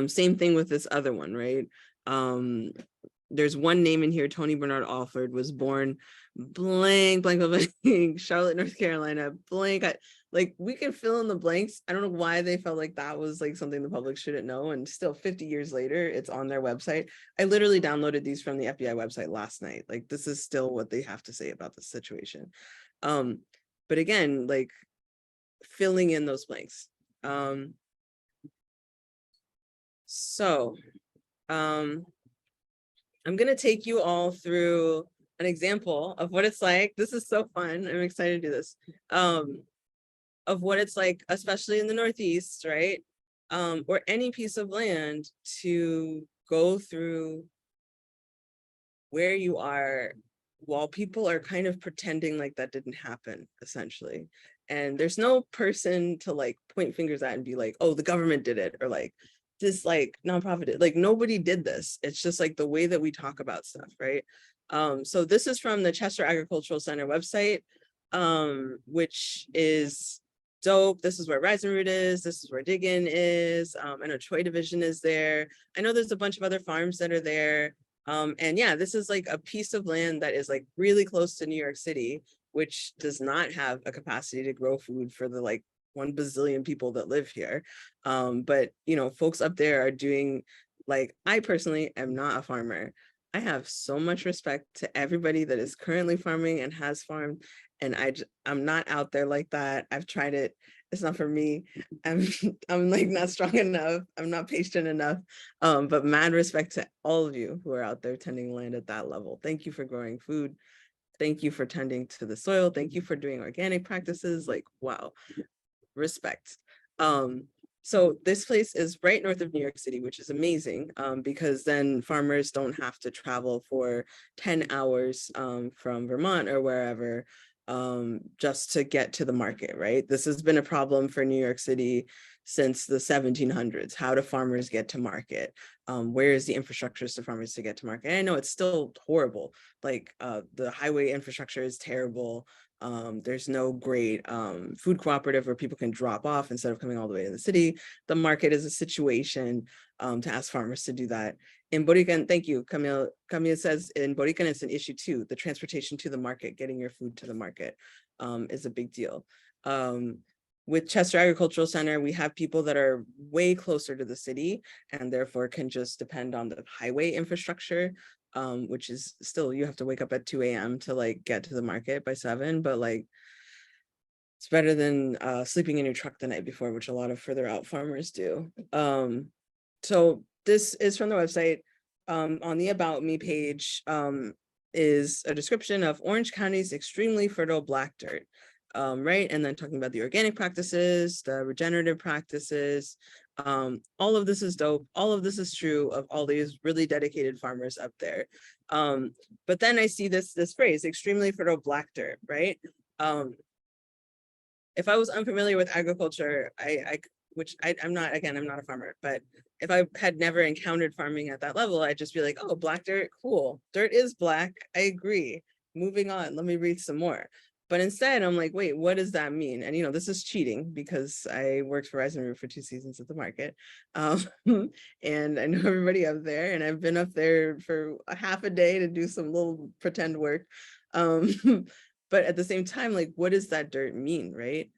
Same thing with this other one, right? There's one name in here, Tony Bernard Alford was born blank, blank, blank, Charlotte, North Carolina, blank. Like we can fill in the blanks. I don't know why they felt like that was like something the public shouldn't know. And still 50 years later, it's on their website. I literally downloaded these from the FBI website last night. Like this is still what they have to say about the situation. But again, like filling in those blanks. I'm going to take you all through an example of what it's like. This is so fun. I'm excited to do this. Of what it's like, especially in the Northeast, right? Or any piece of land, to go through where you are while people are kind of pretending like that didn't happen, essentially. And there's no person to like point fingers at and be like, oh, the government did it, or like this like nonprofit did. Like nobody did this. It's just like the way that we talk about stuff, right? So this is from the Chester Agricultural Center website, which is dope. This is where Rising Root is. This is where Diggin is. I know Troy Division is there. I know there's a bunch of other farms that are there. And yeah, this is like a piece of land that is like really close to New York City, which does not have a capacity to grow food for the like 1 bazillion people that live here. But folks up there are doing, like, I personally am not a farmer. I have so much respect to everybody that is currently farming and has farmed, and I'm not out there like that. I've tried it. It's not for me. I'm like not strong enough. I'm not patient enough. But mad respect to all of you who are out there tending land at that level. Thank you for growing food. Thank you for tending to the soil. Thank you for doing organic practices. Like, wow, respect. So this place is right north of New York City, which is amazing, because then farmers don't have to travel for 10 hours from Vermont or wherever, just to get to the market, right? This has been a problem for New York City since the 1700s. How do farmers get to market? Where is the infrastructure for farmers to get to market? And I know it's still horrible. Like the highway infrastructure is terrible. There's no great food cooperative where people can drop off instead of coming all the way to the city. The market is a situation to ask farmers to do that. In Borican, thank you, Camille. Camille says in Borican, it's an issue too. The transportation to the market, getting your food to the market is a big deal. With Chester Agricultural Center, we have people that are way closer to the city and therefore can just depend on the highway infrastructure, which is still, you have to wake up at 2 a.m. to like get to the market by 7, but like it's better than sleeping in your truck the night before, which a lot of further out farmers do. So this is from the website. On the About Me page is a description of Orange County's extremely fertile black dirt. right? And then talking about the organic practices, the regenerative practices. All of this is dope. All of this is true of all these really dedicated farmers up there. But then I see this phrase, extremely fertile black dirt, right? If I was unfamiliar with agriculture, I'm not, again, I'm not a farmer, but if I had never encountered farming at that level, I'd just be like, oh, black dirt, cool. Dirt is black, I agree. Moving on, let me read some more. But instead, I'm like, wait, what does that mean? And, this is cheating because I worked for Rise and Root for 2 seasons at the market. And I know everybody up there, and I've been up there for a half a day to do some little pretend work. But at the same time, like, what does that dirt mean, right?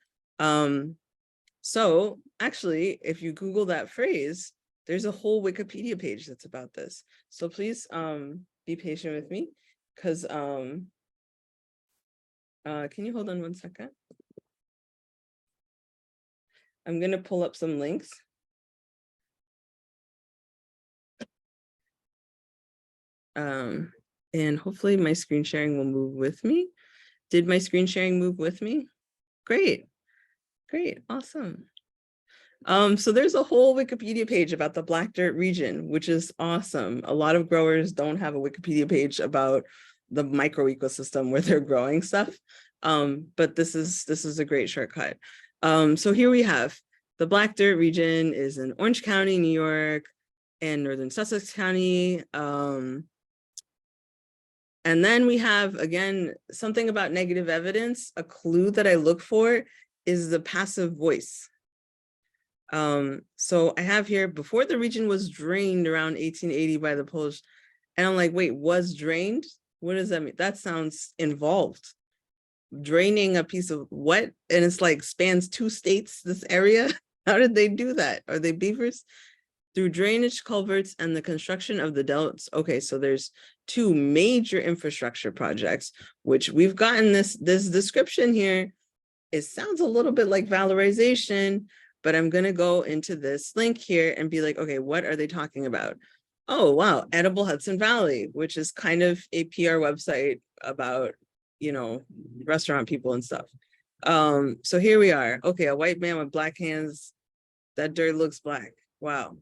So actually, if you Google that phrase, there's a whole Wikipedia page that's about this. So please be patient with me, because can you hold on 1 second? I'm going to pull up some links. And hopefully my screen sharing will move with me. Did my screen sharing move with me? Great, awesome. So there's a whole Wikipedia page about the Black Dirt region, which is awesome. A lot of growers don't have a Wikipedia page about the micro ecosystem where they're growing stuff. But this is a great shortcut. So here we have the Black Dirt region is in Orange County, New York, and northern Sussex County. And then we have, again, something about negative evidence. A clue that I look for is the passive voice. So I have here, before the region was drained around 1880 by the Polish, and I'm like, wait, was drained? What does that mean? That sounds involved. Draining a piece of what? And it's like spans 2 states, this area? How did they do that? Are they beavers? Through drainage culverts and the construction of the delts. Okay, so there's 2 major infrastructure projects, which we've gotten this description here. It sounds a little bit like valorization, but I'm going to go into this link here and be like, okay, what are they talking about? Oh, wow, Edible Hudson Valley, which is kind of a PR website about, restaurant people and stuff. So here we are. Okay, a white man with black hands. That dirt looks black. Wow.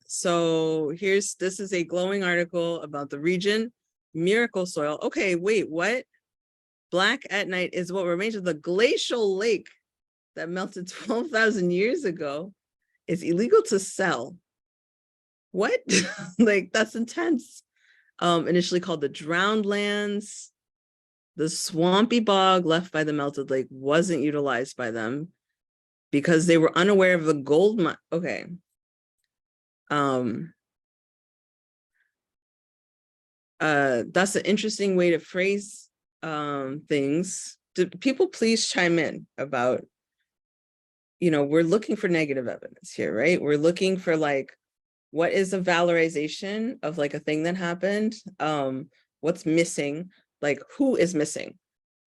So this is a glowing article about the region, miracle soil. Okay, wait, what? Black at night is what remains of the glacial lake that melted 12,000 years ago. It's illegal to sell. What? Like, that's intense. Initially called the drowned lands. The swampy bog left by the melted lake wasn't utilized by them because they were unaware of the gold mine. Okay. That's an interesting way to phrase things. Do people please chime in about, we're looking for negative evidence here, right? We're looking for like, what is a valorization of like a thing that happened? What's missing? Like, who is missing?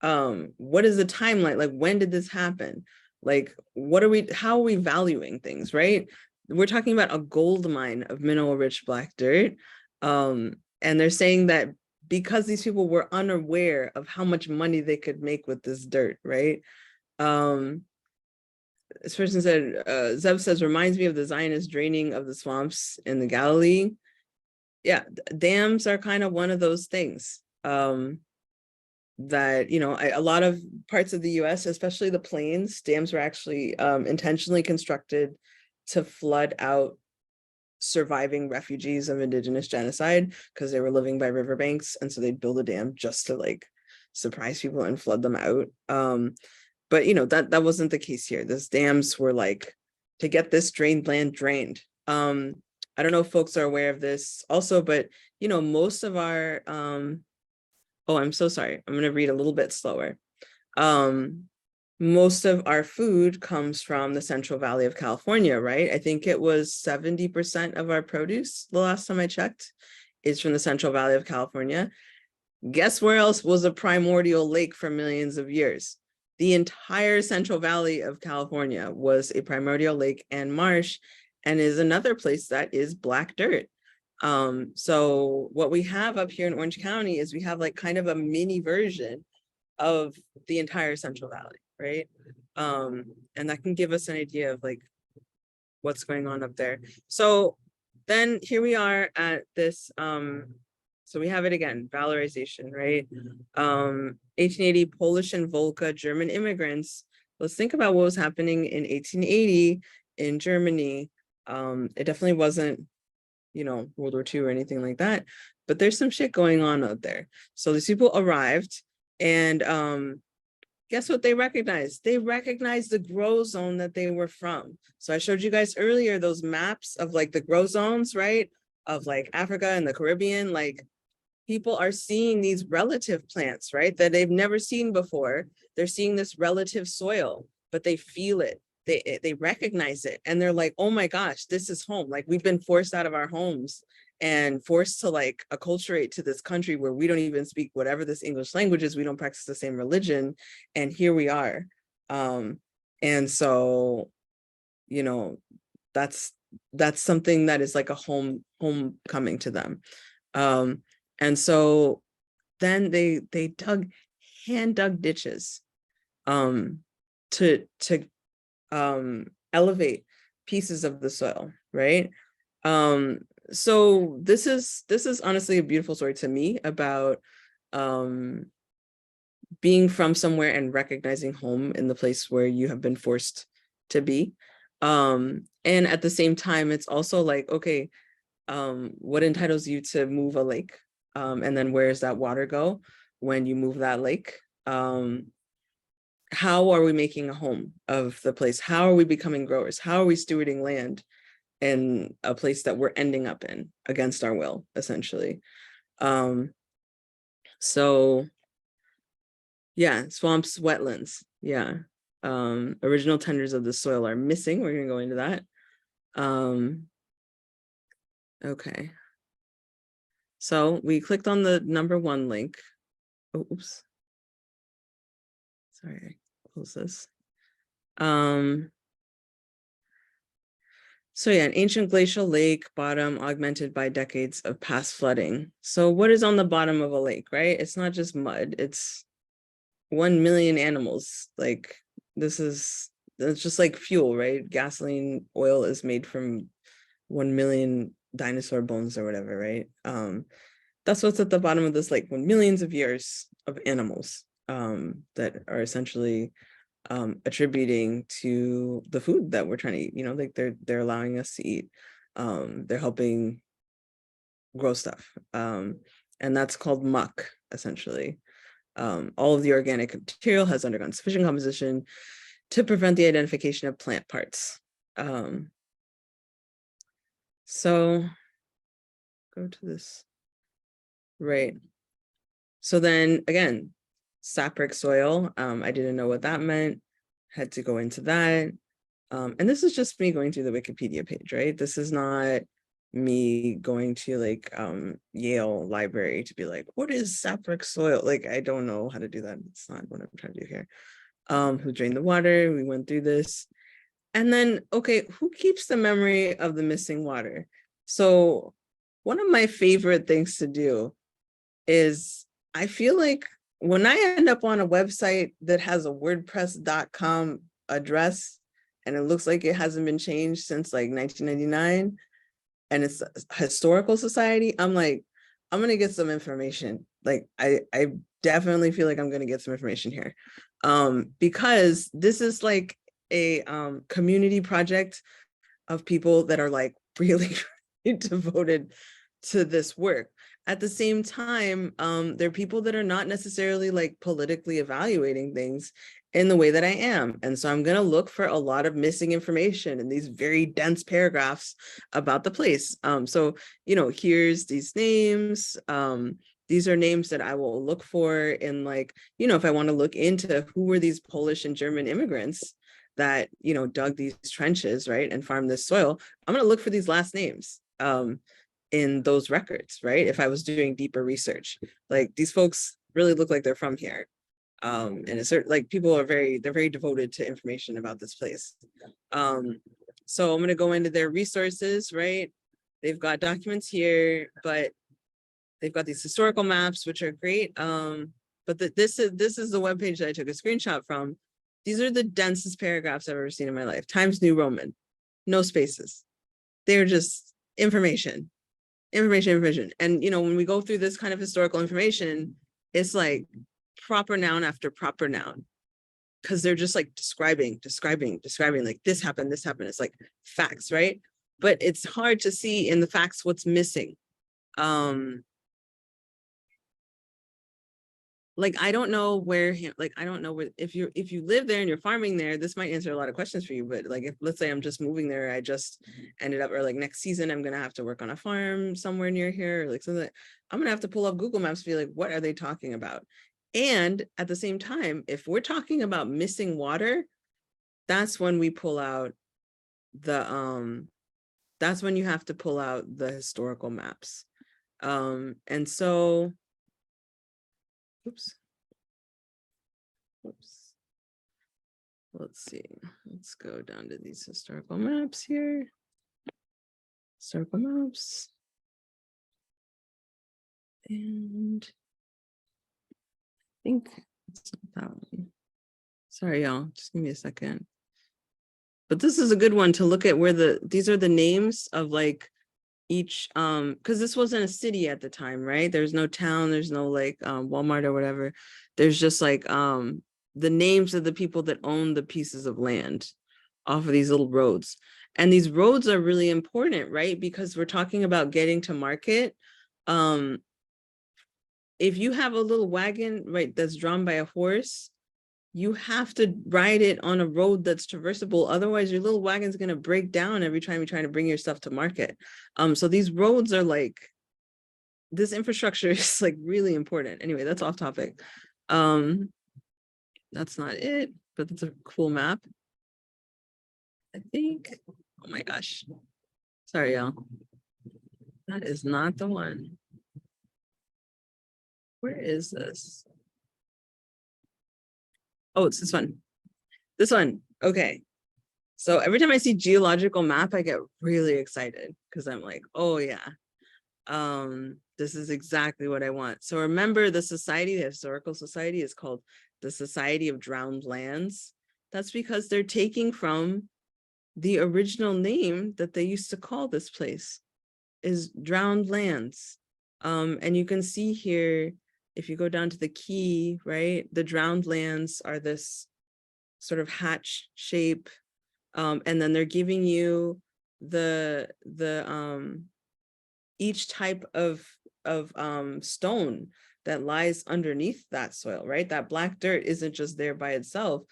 What is the timeline? Like, when did this happen? Like, how are we valuing things, right? We're talking about a gold mine of mineral-rich black dirt. And they're saying that because these people were unaware of how much money they could make with this dirt, right? This person said, Zev says, reminds me of the Zionist draining of the swamps in the Galilee. Yeah, dams are kind of one of those things that, a lot of parts of the US, especially the plains, dams were actually intentionally constructed to flood out surviving refugees of indigenous genocide because they were living by riverbanks. And so they'd build a dam just to like surprise people and flood them out. But that wasn't the case here. These dams were like to get this drained land drained. I don't know if folks are aware of this also, but most of our oh, I'm so sorry. I'm going to read a little bit slower. Most of our food comes from the Central Valley of California, right? I think it was 70% of our produce, the last time I checked, is from the Central Valley of California. Guess where else was a primordial lake for millions of years? The entire Central Valley of California was a primordial lake and marsh, and is another place that is black dirt. So what we have up here in Orange County is we have like kind of a mini version of the entire Central Valley, right? And that can give us an idea of like what's going on up there. So then here we are at this, so we have it again, valorization, right? 1880, Polish and Volga German immigrants. Let's think about what was happening in 1880 in Germany. It definitely wasn't, World War II or anything like that, but there's some shit going on out there. So these people arrived, and guess what they recognized? They recognized the grow zone that they were from. So I showed you guys earlier those maps of like the grow zones, right? Of like Africa and the Caribbean. Like people are seeing these relative plants, right? That they've never seen before. They're seeing this relative soil, but they feel it. They recognize it, and they're like, oh my gosh, this is home. Like we've been forced out of our homes and forced to like acculturate to this country where we don't even speak whatever this English language is. We don't practice the same religion, and here we are. And so, that's something that is like a homecoming to them. And so then they hand dug ditches to elevate pieces of the soil, right? So this is honestly a beautiful story to me about being from somewhere and recognizing home in the place where you have been forced to be. And at the same time, it's also like, okay, what entitles you to move a lake? And then where does that water go when you move that lake? How are we making a home of the place? How are we becoming growers? How are we stewarding land in a place that we're ending up in against our will, essentially? So yeah, swamps, wetlands. Yeah. Original tenders of the soil are missing. We're gonna go into that. Okay. So we clicked on the number 1 link. Oh, oops. Sorry, I close this. So yeah, an ancient glacial lake bottom augmented by decades of past flooding. So what is on the bottom of a lake, right? It's not just mud, it's 1 million animals. Like it's just like fuel, right? Gasoline, oil is made from 1 million dinosaur bones or whatever, right? That's what's at the bottom of this lake, when millions of years of animals that are essentially attributing to the food that we're trying to eat, like they're allowing us to eat. They're helping grow stuff. And that's called muck, essentially. All of the organic material has undergone sufficient composition to prevent the identification of plant parts. So go to this. Right. So then again, sapric soil. I didn't know what that meant. Had to go into that. And this is just me going through the Wikipedia page, right? This is not me going to like Yale library to be like, what is sapric soil? Like, I don't know how to do that. It's not what I'm trying to do here. Who drained the water? We went through this. And then, okay, who keeps the memory of the missing water? So one of my favorite things to do is, I feel like when I end up on a website that has a WordPress.com address and it looks like it hasn't been changed since like 1999 and it's a historical society, I'm like, I'm gonna get some information. Like I definitely feel like I'm gonna get some information here. Because this is like a community project of people that are like really devoted to this work. At the same time, there are people that are not necessarily like politically evaluating things in the way that I am. And so I'm going to look for a lot of missing information in these very dense paragraphs about the place. So, here's these names. These are names that I will look for in like, if I want to look into who were these Polish and German immigrants that, dug these trenches, right, and farmed this soil, I'm going to look for these last names. In those records, right? If I was doing deeper research, like these folks really look like they're from here. And it's like people are they're very devoted to information about this place. So I'm going to go into their resources, right? They've got documents here, but they've got these historical maps, which are great. but this is the webpage that I took a screenshot from. These are the densest paragraphs I've ever seen in my life. Times New Roman, no spaces. They're just information. And when we go through this kind of historical information, it's like proper noun after proper noun, because they're just like describing, like this happened. It's like facts, right? But it's hard to see in the facts what's missing. Like I don't know where if you live there and you're farming there, this might answer a lot of questions for you. But like, if let's say I'm just moving there, I just ended up, or like next season I'm gonna have to work on a farm somewhere near here, or like something, I'm gonna have to pull up Google Maps to be like, what are they talking about? And at the same time, if we're talking about missing water, that's when we pull out the that's when you have to pull out the historical maps. And so oops. Let's see. Let's go down to these historical maps here. Historical maps. And I think it's not that one. Sorry, y'all. Just give me a second. But this is a good one to look at where these are the names of like each because this wasn't a city at the time, right? There's no town, there's no like Walmart or whatever. There's just like the names of the people that own the pieces of land off of these little roads. And these roads are really important, right? Because we're talking about getting to market. If you have a little wagon, right, that's drawn by a horse, you have to ride it on a road that's traversable. Otherwise, your little wagon's going to break down every time you're trying to bring your stuff to market. So these roads are like, this infrastructure is like really important. Anyway, that's off topic. That's not it, but it's a cool map. I think, oh my gosh. Sorry, y'all. That is not the one. Where is this? Oh, it's this one. This one. Okay. So every time I see geological map, I get really excited because I'm like, oh yeah, this is exactly what I want. So remember, the historical society is called the Society of Drowned Lands. That's because they're taking from the original name that they used to call this place is Drowned Lands. And you can see here, if you go down to the key, right, the drowned lands are this sort of hatch shape. And then they're giving you each type of stone that lies underneath that soil, right? That black dirt isn't just there by itself.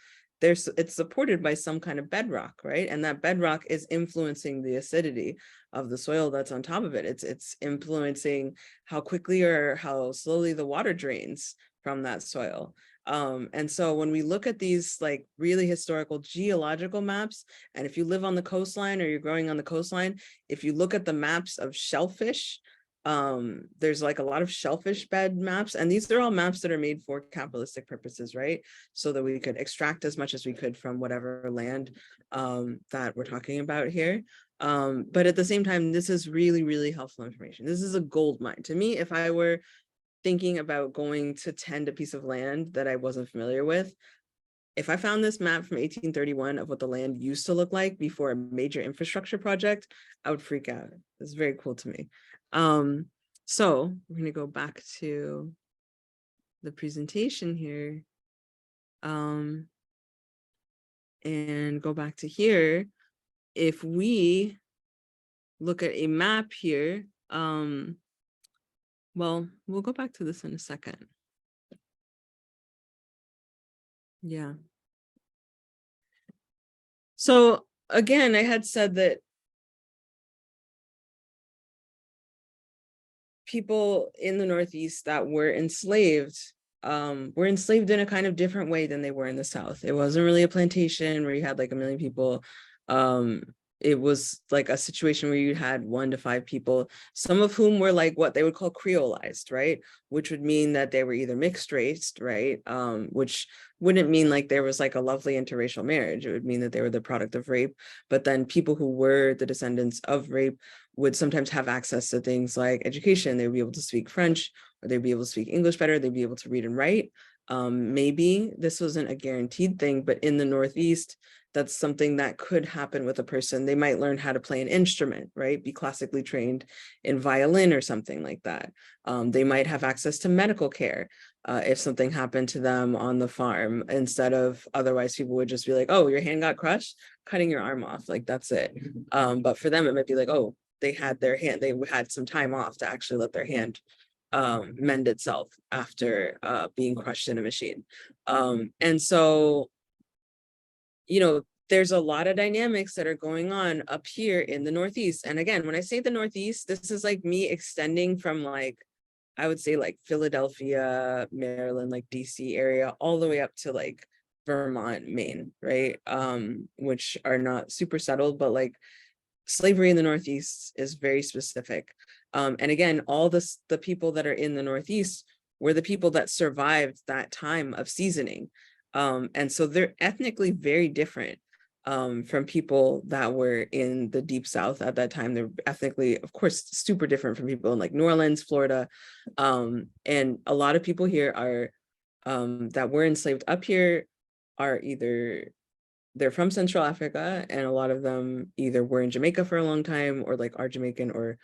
It's supported by some kind of bedrock, right? And that bedrock is influencing the acidity of the soil that's on top of it. It's influencing how quickly or how slowly the water drains from that soil. And so when we look at these like really historical geological maps, and if you live on the coastline or you're growing on the coastline, if you look at the maps of shellfish, there's like a lot of shellfish bed maps, and these are all maps that are made for capitalistic purposes, right? So that we could extract as much as we could from whatever land that we're talking about here. But at the same time, this is really, really helpful information. This is a gold mine. To me, if I were thinking about going to tend a piece of land that I wasn't familiar with, if I found this map from 1831 of what the land used to look like before a major infrastructure project, I would freak out. It's very cool to me. So we're going to go back to the presentation here and go back to here. If we look at a map here, well, we'll go back to this in a second. Yeah. So again, I had said that people in the Northeast that were enslaved in a kind of different way than they were in the South. It wasn't really a plantation where you had like 1 million people. It was like a situation where you had 1 to 5 people, some of whom were like what they would call Creolized, right? Which would mean that they were either mixed raced, right? Which wouldn't mean like there was like a lovely interracial marriage. It would mean that they were the product of rape. But then people who were the descendants of rape would sometimes have access to things like education. They would be able to speak French, or they'd be able to speak English better. They'd be able to read and write. Maybe this wasn't a guaranteed thing, but in the Northeast, that's something that could happen with a person. They might learn how to play an instrument, right? Be classically trained in violin or something like that. They might have access to medical care if something happened to them on the farm, instead of otherwise people would just be like, oh, your hand got crushed, cutting your arm off, like that's it. But for them, it might be like, oh, they had some time off to actually let their hand mend itself after being crushed in a machine. And so, there's a lot of dynamics that are going on up here in the Northeast. And again, when I say the Northeast, this is like me extending from like, I would say like Philadelphia, Maryland, like DC area, all the way up to like Vermont, Maine, right? Which are not super settled, but like slavery in the Northeast is very specific. And again, all the people that are in the Northeast were the people that survived that time of seasoning. And so they're ethnically very different from people that were in the deep South at that time. They're ethnically, of course, super different from people in like New Orleans, Florida. And a lot of people here are that were enslaved up here are either they're from Central Africa, and a lot of them either were in Jamaica for a long time, or like are Jamaican, or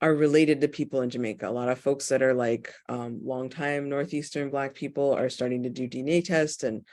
are related to people in Jamaica. A lot of folks that are like longtime Northeastern Black people are starting to do DNA tests and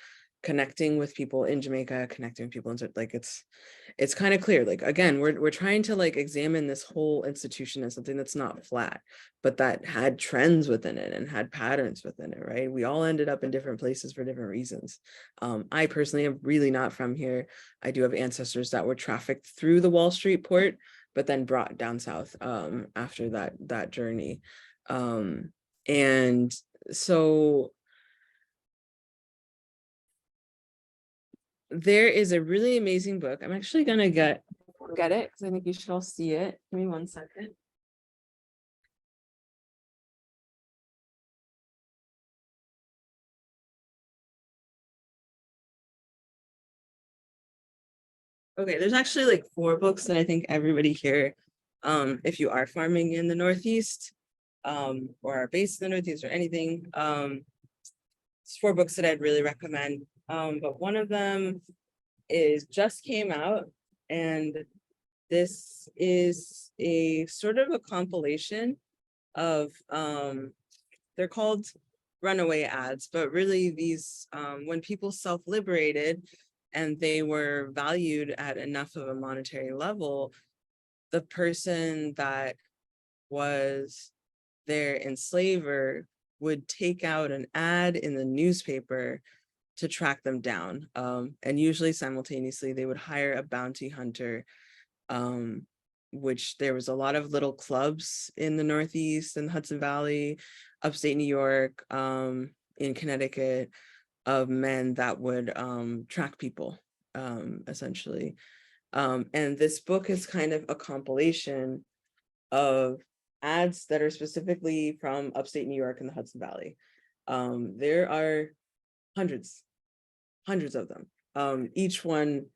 connecting with people in Jamaica, connecting with people in, like it's kind of clear. Like again, we're trying to like examine this whole institution as something that's not flat, but that had trends within it and had patterns within it, right? We all ended up in different places for different reasons. I personally am really not from here. I do have ancestors that were trafficked through the Wall Street port, but then brought down south after that journey. And so there is a really amazing book. I'm actually gonna get it because I think you should all see it. Give me 1 second. Okay, there's actually like 4 books that I think everybody here, if you are farming in the Northeast, or are based in the Northeast or anything, it's 4 books that I'd really recommend. But one of them just came out, and this is a sort of a compilation of they're called runaway ads, but really these when people self-liberated and they were valued at enough of a monetary level, the person that was their enslaver would take out an ad in the newspaper to track them down. And usually simultaneously, they would hire a bounty hunter, which there was a lot of little clubs in the Northeast and Hudson Valley, upstate New York, in Connecticut, of men that would track people, essentially. And this book is kind of a compilation of ads that are specifically from upstate New York and the Hudson Valley. There are hundreds of them. Each one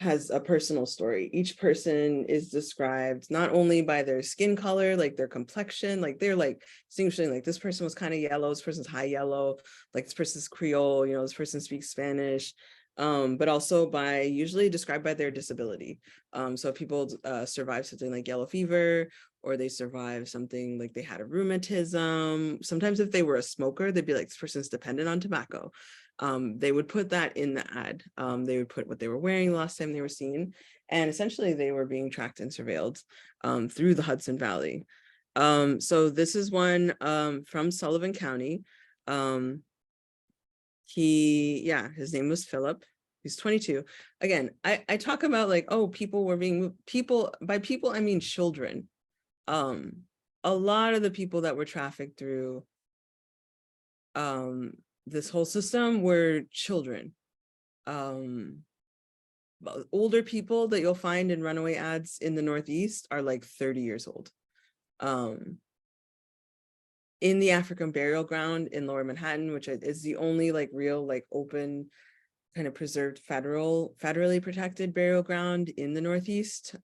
has a personal story. Each person is described not only by their skin color, like their complexion, like they're like distinguishing, like this person was kind of yellow, this person's high yellow, like this person's Creole, this person speaks Spanish, but also by usually described by their disability. So if people survive something like yellow fever, or they survive something like they had a rheumatism. Sometimes if they were a smoker, they'd be like, this person's dependent on tobacco. They would put that in the ad. They would put what they were wearing the last time they were seen. And essentially they were being tracked and surveilled through the Hudson Valley. So this is one from Sullivan County. His name was Philip. He's 22. Again, I talk about like, oh, people were being moved. By people, I mean children. A lot of the people that were trafficked through this whole system were children. Older people that you'll find in runaway ads in the Northeast are like 30 years old. In the African burial ground in Lower Manhattan, which is the only like real like open kind of preserved federally protected burial ground in the Northeast,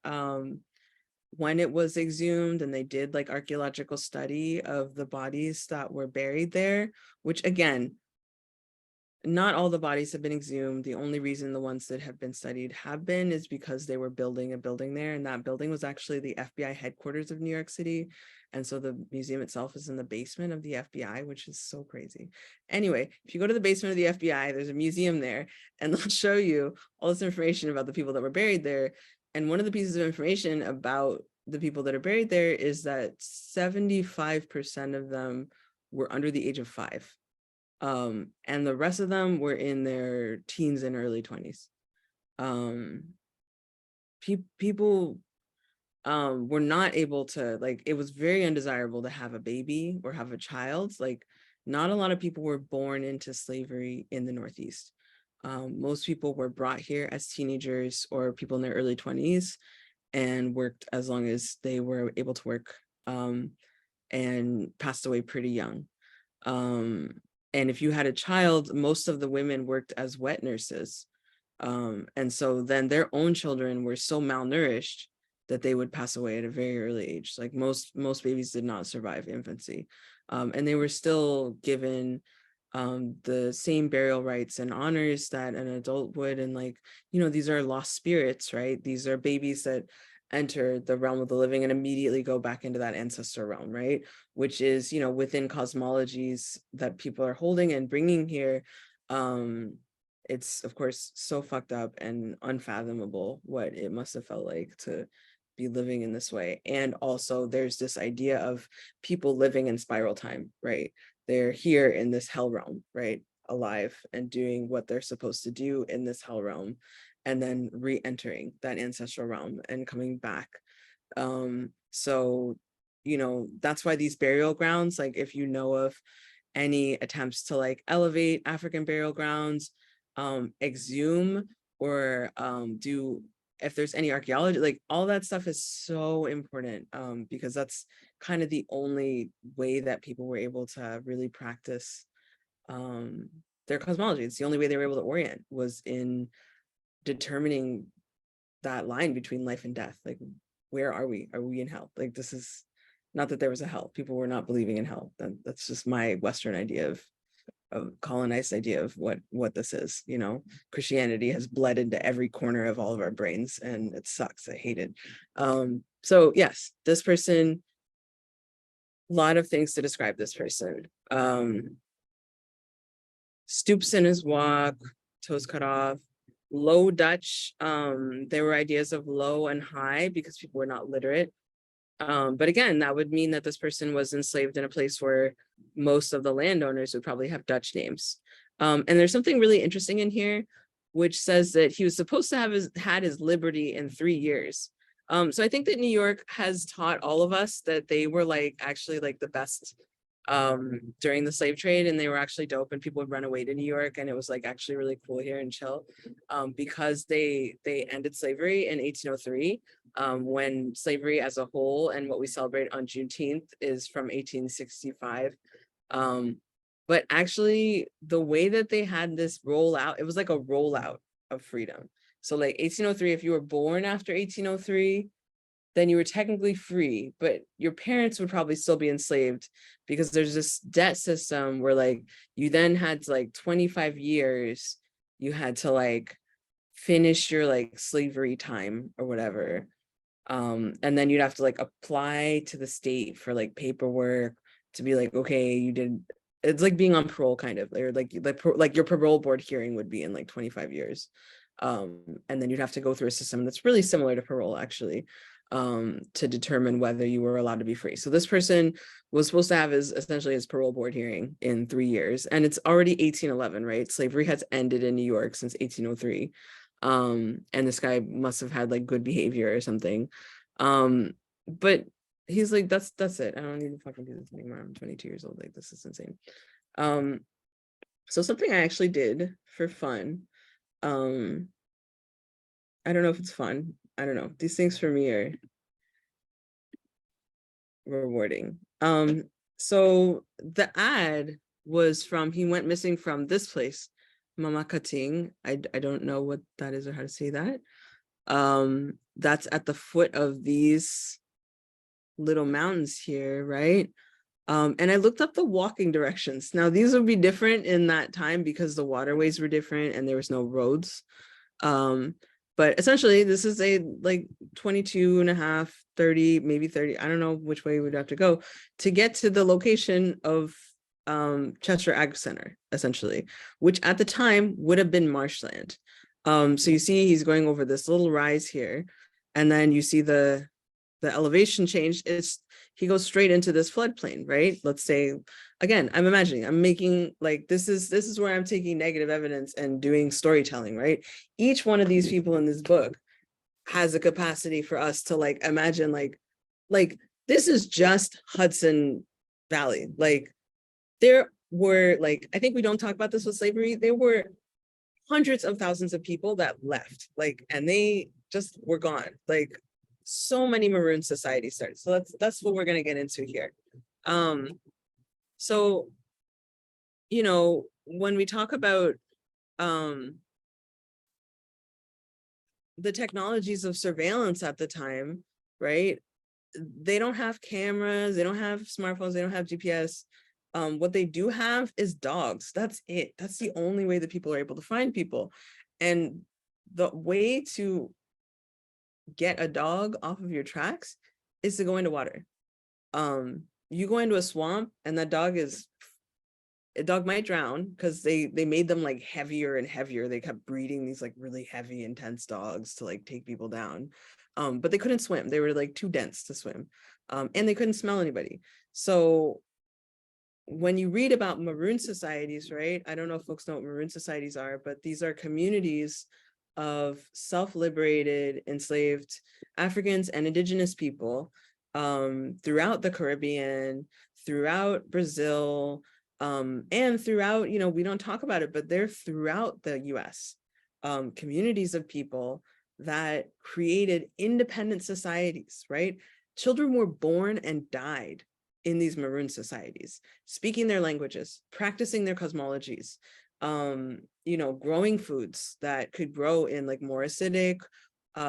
when it was exhumed, and they did like archaeological study of the bodies that were buried there, which again, not all the bodies have been exhumed. The only reason the ones that have been studied have been is because they were building a building there, and that building was actually the FBI headquarters of New York City. And so the museum itself is in the basement of the FBI, which is so crazy. Anyway, if you go to the basement of the FBI, there's a museum there, and they'll show you all this information about the people that were buried there. And one of the pieces of information about the people that are buried there is that 75% of them were under the age of 5. And the rest of them were in their teens and early 20s. People were not able to, like, it was very undesirable to have a baby or have a child. Like, not a lot of people were born into slavery in the Northeast. Most people were brought here as teenagers or people in their early 20s and worked as long as they were able to work, and passed away pretty young. And if you had a child, most of the women worked as wet nurses. And so then their own children were so malnourished that they would pass away at a very early age. Like most babies did not survive infancy. And they were still given the same burial rights and honors that an adult would. And like, you know, these are lost spirits, right? These are babies that enter the realm of the living and immediately go back into that ancestor realm, right? Which is, you know, within cosmologies that people are holding and bringing here. It's of course so fucked up and unfathomable what it must have felt like to be living in this way. And also there's this idea of people living in spiral time, right? They're here in this hell realm, right? Alive and doing what they're supposed to do in this hell realm, and then re-entering that ancestral realm and coming back. So, you know, that's why these burial grounds, like if you know of any attempts to like elevate African burial grounds, exhume or do, if there's any archaeology, like all that stuff is so important, because that's kind of the only way that people were able to really practice their cosmology. It's the only way they were able to orient was in determining that line between life and death. Like, where are we? Are we in hell? Like, this is not that there was a hell. People were not believing in hell. That's just my Western idea of colonized idea of what this is. You know, Christianity has bled into every corner of all of our brains, and it sucks. I hate it. So yes, this person, a lot of things to describe this person. Stoops in his walk, toes cut off. Low Dutch, there were ideas of low and high because people were not literate. But again, that would mean that this person was enslaved in a place where most of the landowners would probably have Dutch names. And there's something really interesting in here, which says that he was supposed to have had his liberty in 3 years. So I think that New York has taught all of us that they were like actually like the best during the slave trade, and they were actually dope, and people would run away to New York, and it was like actually really cool here and chill, because they ended slavery in 1803, when slavery as a whole and what we celebrate on Juneteenth is from 1865. But actually the way that they had this rollout, it was like a rollout of freedom. So like 1803, if you were born after 1803, then you were technically free, but your parents would probably still be enslaved, because there's this debt system where like you then had to like 25 years, you had to like finish your like slavery time or whatever. And then you'd have to like apply to the state for like paperwork to be like, okay, you did, it's like being on parole kind of, or like your parole board hearing would be in like 25 years. And then you'd have to go through a system that's really similar to parole actually, to determine whether you were allowed to be free. So this person was supposed to have essentially his parole board hearing in 3 years, and it's already 1811, right? Slavery has ended in New York since 1803. And this guy must have had like good behavior or something. But he's like, that's it. I don't need to fucking do this anymore. I'm 22 years old. Like, this is insane. So something I actually did for fun. I don't know if it's fun. I don't know. These things for me are rewarding. So the ad was from, he went missing from this place, Mama Kating. I don't know what that is or how to say that. That's at the foot of these little mountains here, right? And I looked up the walking directions. Now, these would be different in that time because the waterways were different and there was no roads. But essentially, this is a like 22 and a half, 30, maybe 30. I don't know which way we'd have to go to get to the location of Chester Ag Center, essentially, which at the time would have been marshland. So you see he's going over this little rise here, and then you see the elevation change. He goes straight into this floodplain, right? Let's say, again, I'm imagining, I'm making like, this is where I'm taking negative evidence and doing storytelling, right? Each one of these people in this book has a capacity for us to like imagine like this is just Hudson Valley. Like there were like, I think we don't talk about this with slavery. There were hundreds of thousands of people that left, like, and they just were gone. Like so many maroon societies started. So that's what we're going to get into here. So, you know, when we talk about the technologies of surveillance at the time, right? They don't have cameras, they don't have smartphones, they don't have GPS. What they do have is dogs. That's it. That's the only way that people are able to find people. And the way to get a dog off of your tracks is to go into water. You go into a swamp and that dog might drown because they made them like heavier and heavier. They kept breeding these like really heavy, intense dogs to like take people down. But they couldn't swim. They were like too dense to swim. And they couldn't smell anybody. So when you read about maroon societies, right? I don't know if folks know what maroon societies are, but these are communities of self-liberated, enslaved Africans and indigenous people throughout the Caribbean, throughout Brazil, and throughout, you know, we don't talk about it, but they're throughout the US, communities of people that created independent societies, right? Children were born and died in these maroon societies, speaking their languages, practicing their cosmologies, you know, growing foods that could grow in like more acidic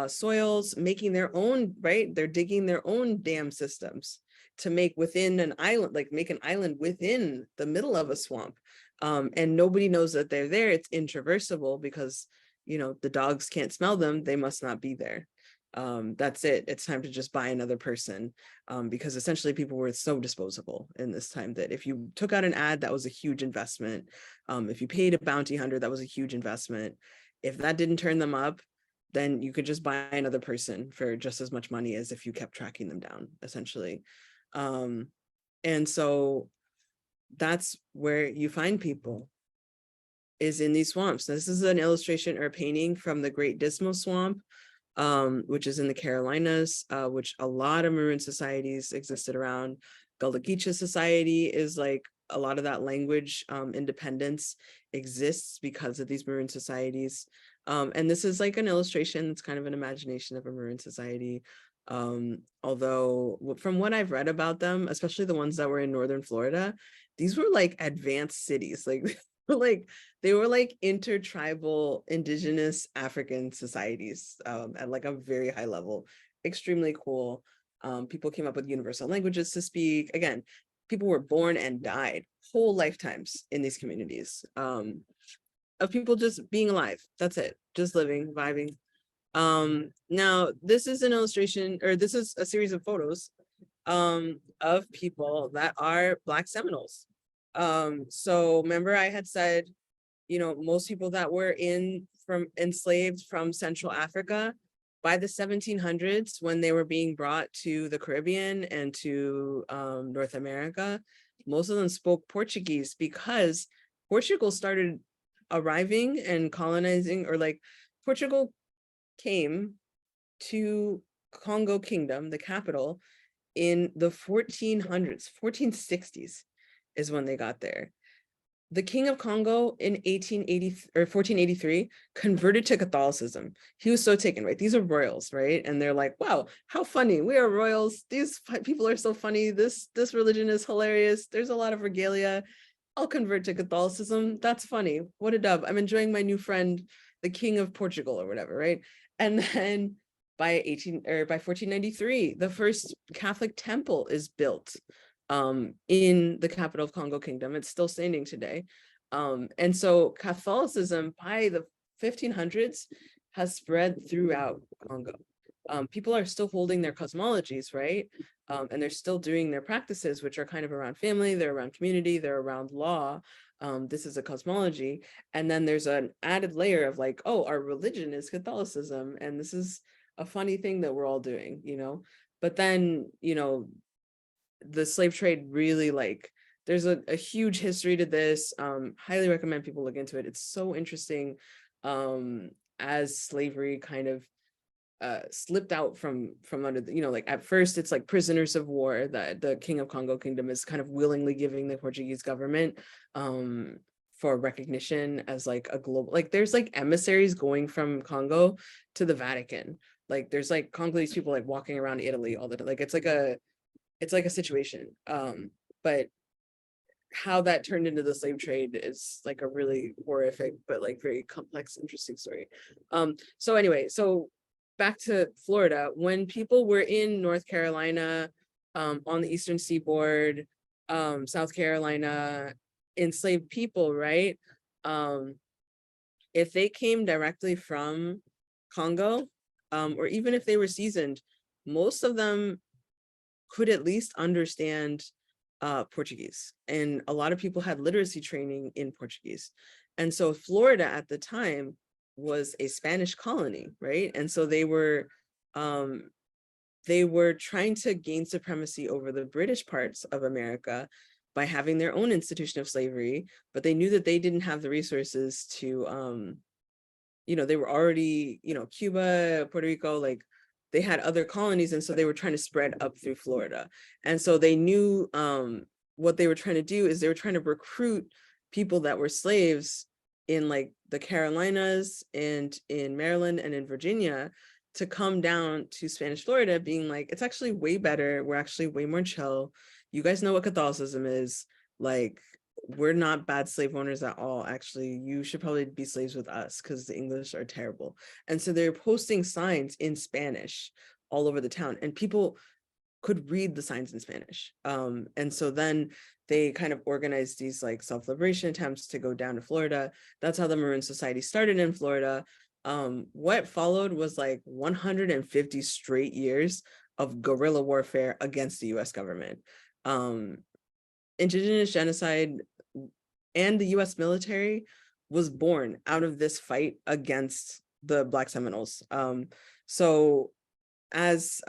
soils, making their own, right? They're digging their own dam systems to make within an island, like make an island within the middle of a swamp. And nobody knows that they're there. It's intraversible because, you know, the dogs can't smell them. They must not be there. That's it. It's time to just buy another person, because essentially people were so disposable in this time that if you took out an ad, that was a huge investment. If you paid a bounty hunter, that was a huge investment. If that didn't turn them up, then you could just buy another person for just as much money as if you kept tracking them down, essentially. And so that's where you find people, is in these swamps. This is an illustration or a painting from the Great Dismal Swamp, which is in the Carolinas, which a lot of maroon societies existed around. Gullah Geechee Society is like a lot of that language independence exists because of these maroon societies. And this is like an illustration. It's kind of an imagination of a maroon society. Although from what I've read about them, especially the ones that were in northern Florida, these were like advanced cities. Like they were like intertribal indigenous African societies at like a very high level. Extremely cool. People came up with universal languages to speak. Again, people were born and died whole lifetimes in these communities, of people just being alive. That's it, just living, vibing. Now this is an illustration, or this is a series of photos of people that are Black Seminoles. So remember I had said, you know, most people that were enslaved from Central Africa, by the 1700s, when they were being brought to the Caribbean and to North America, most of them spoke Portuguese because Portugal started arriving and colonizing, or like Portugal came to Congo Kingdom, the capital, in the 1400s, 1460s is when they got there. The King of Congo in 1880 or 1483 converted to Catholicism. He was so taken, right? These are royals, right? And they're like, wow, how funny. We are royals. These people are so funny. This religion is hilarious. There's a lot of regalia. I'll convert to Catholicism. That's funny. What a dub. I'm enjoying my new friend, the King of Portugal or whatever, right? And then by 1493, the first Catholic temple is built in the capital of Congo Kingdom. It's still standing today. And so Catholicism by the 1500s has spread throughout Congo. People are still holding their cosmologies, right? And they're still doing their practices, which are kind of around family, they're around community, they're around law. This is a cosmology. And then there's an added layer of like, oh, our religion is Catholicism. And this is a funny thing that we're all doing, you know? But then, you know, the slave trade really, like, there's a huge history to this. Highly recommend people look into it. It's so interesting as slavery kind of slipped out from under the, you know, like at first it's like prisoners of war that the King of Congo Kingdom is kind of willingly giving the Portuguese government for recognition as like a global, like there's like emissaries going from Congo to the Vatican. Like there's like Congolese people like walking around Italy all the time. Like it's like a situation. But how that turned into the slave trade is like a really horrific but like very complex, interesting story. So anyway, so back to Florida, when people were in North Carolina, on the eastern seaboard, South Carolina, enslaved people, right? If they came directly from Congo, or even if they were seasoned, most of them could at least understand Portuguese. And a lot of people had literacy training in Portuguese. And so Florida at the time was a Spanish colony, right? And so they were trying to gain supremacy over the British parts of America by having their own institution of slavery, but they knew that they didn't have the resources to, you know, they were already, you know, Cuba, Puerto Rico, like they had other colonies. And so they were trying to spread up through Florida. And so they knew what they were trying to do is they were trying to recruit people that were slaves in like the Carolinas and in Maryland and in Virginia to come down to Spanish Florida, being like, it's actually way better. We're actually way more chill. You guys know what Catholicism is. Like, we're not bad slave owners at all. Actually, you should probably be slaves with us because the English are terrible. And so they're posting signs in Spanish all over the town, and people could read the signs in Spanish. And so then they kind of organized these like self-liberation attempts to go down to Florida. That's how the Maroon Society started in Florida. What followed was like 150 straight years of guerrilla warfare against the US government. Indigenous genocide and the US military was born out of this fight against the Black Seminoles. So as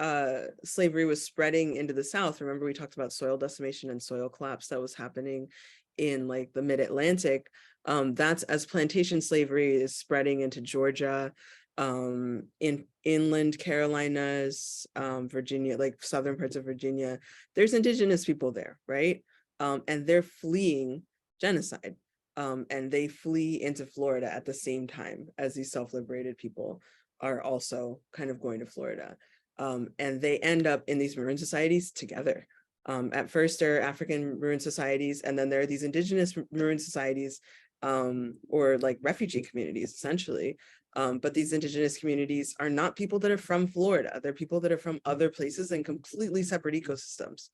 slavery was spreading into the South, remember we talked about soil decimation and soil collapse that was happening in like the mid-Atlantic. That's as plantation slavery is spreading into Georgia, in inland Carolinas, Virginia, like southern parts of Virginia, there's indigenous people there, right? And they're fleeing genocide. And they flee into Florida at the same time as these self-liberated people are also kind of going to Florida. And they end up in these Maroon societies together. At first, there are African Maroon societies, and then there are these indigenous Maroon societies, or like refugee communities, essentially. But these indigenous communities are not people that are from Florida. They're people that are from other places and completely separate ecosystems.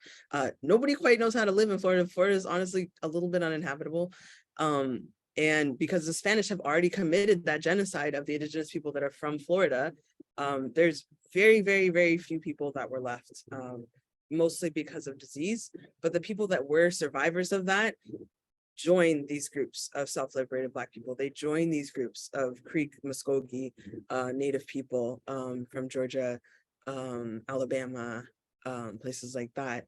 Nobody quite knows how to live in Florida. Florida is honestly a little bit uninhabitable. And because the Spanish have already committed that genocide of the indigenous people that are from Florida, there's very, very, very few people that were left, mostly because of disease. But the people that were survivors of that join these groups of self-liberated Black people. They join these groups of Creek, Mvskoke, Native people from Georgia, Alabama, places like that.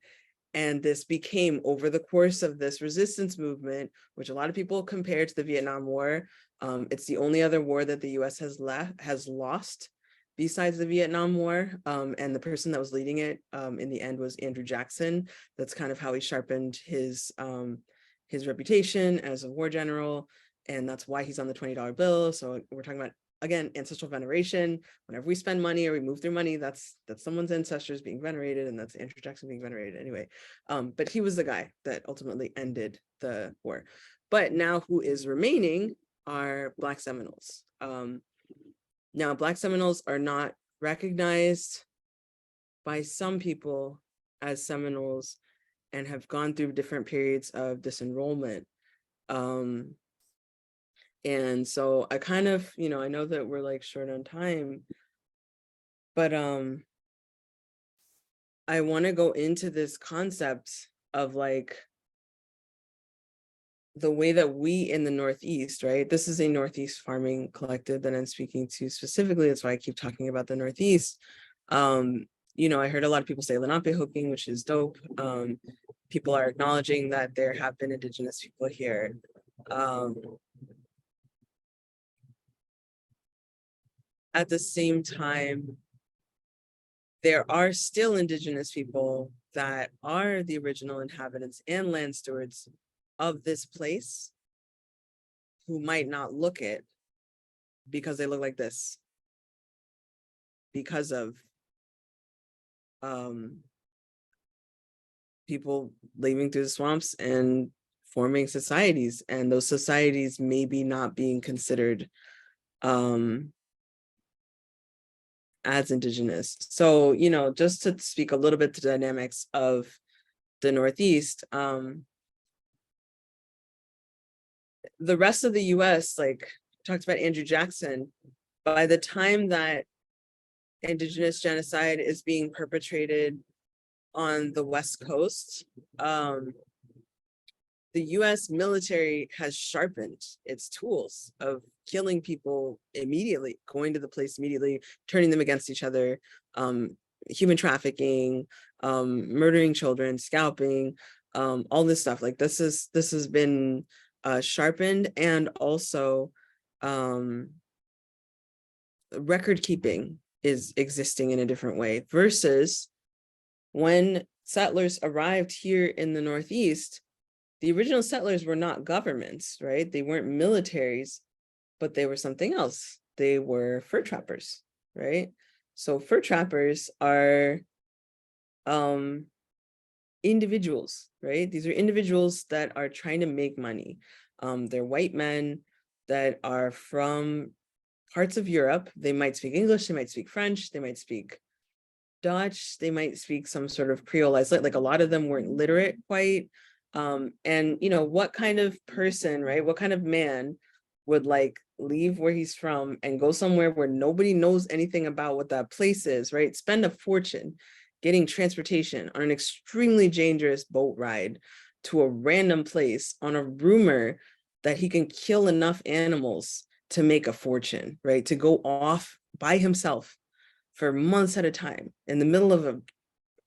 And this became, over the course of this resistance movement, which a lot of people compare to the Vietnam War. It's the only other war that the US has lost besides the Vietnam War. And the person that was leading it in the end was Andrew Jackson. That's kind of how he sharpened his reputation as a war general. And that's why he's on the $20 bill. So we're talking about, again, ancestral veneration. Whenever we spend money or we move through money, that's someone's ancestors being venerated, and that's Andrew Jackson being venerated anyway. But he was the guy that ultimately ended the war. But now who is remaining are Black Seminoles. Now, Black Seminoles are not recognized by some people as Seminoles and have gone through different periods of disenrollment. And so I kind of, I know that we're like short on time, but I want to go into this concept of like the way that we in the Northeast, right? This is a Northeast farming collective that I'm speaking to specifically. That's why I keep talking about the Northeast. I heard a lot of people say Lenape hooking, which is dope. People are acknowledging that there have been Indigenous people here. At the same time, there are still Indigenous people that are the original inhabitants and land stewards of this place who might not look it because they look like this, because of people living through the swamps and forming societies, and those societies maybe not being considered as Indigenous. So, just to speak a little bit to the dynamics of the Northeast, the rest of the US, like talked about Andrew Jackson, by the time that Indigenous genocide is being perpetrated on the West Coast, the US military has sharpened its tools of killing people immediately, going to the place immediately, turning them against each other, human trafficking, murdering children, scalping, all this stuff. Like this has been sharpened, and also record keeping is existing in a different way versus when settlers arrived here in the Northeast. The original settlers were not governments, right? They weren't militaries, but they were something else. They were fur trappers, right? So fur trappers are individuals, right? These are individuals that are trying to make money. They're white men that are from parts of Europe. They might speak English, they might speak French, they might speak Dutch, they might speak some sort of Creole. Like a lot of them weren't literate quite. And what kind of person, right? What kind of man would like leave where he's from and go somewhere where nobody knows anything about what that place is, right? Spend a fortune getting transportation on an extremely dangerous boat ride to a random place on a rumor that he can kill enough animals to make a fortune, right? To go off by himself for months at a time in the middle of a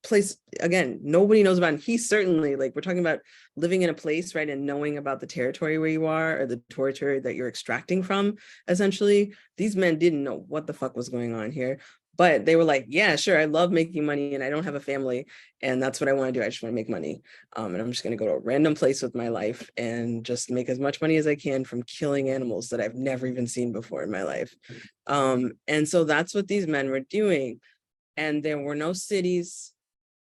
place, again, nobody knows about. And he certainly, like, we're talking about living in a place, right, and knowing about the territory where you are, or the territory that you're extracting from. Essentially, these men didn't know what the fuck was going on here, but they were like, yeah, sure, I love making money and I don't have a family, and that's what I want to do. I just want to make money, and I'm just going to go to a random place with my life and just make as much money as I can from killing animals that I've never even seen before in my life. And so that's what these men were doing. And there were no cities.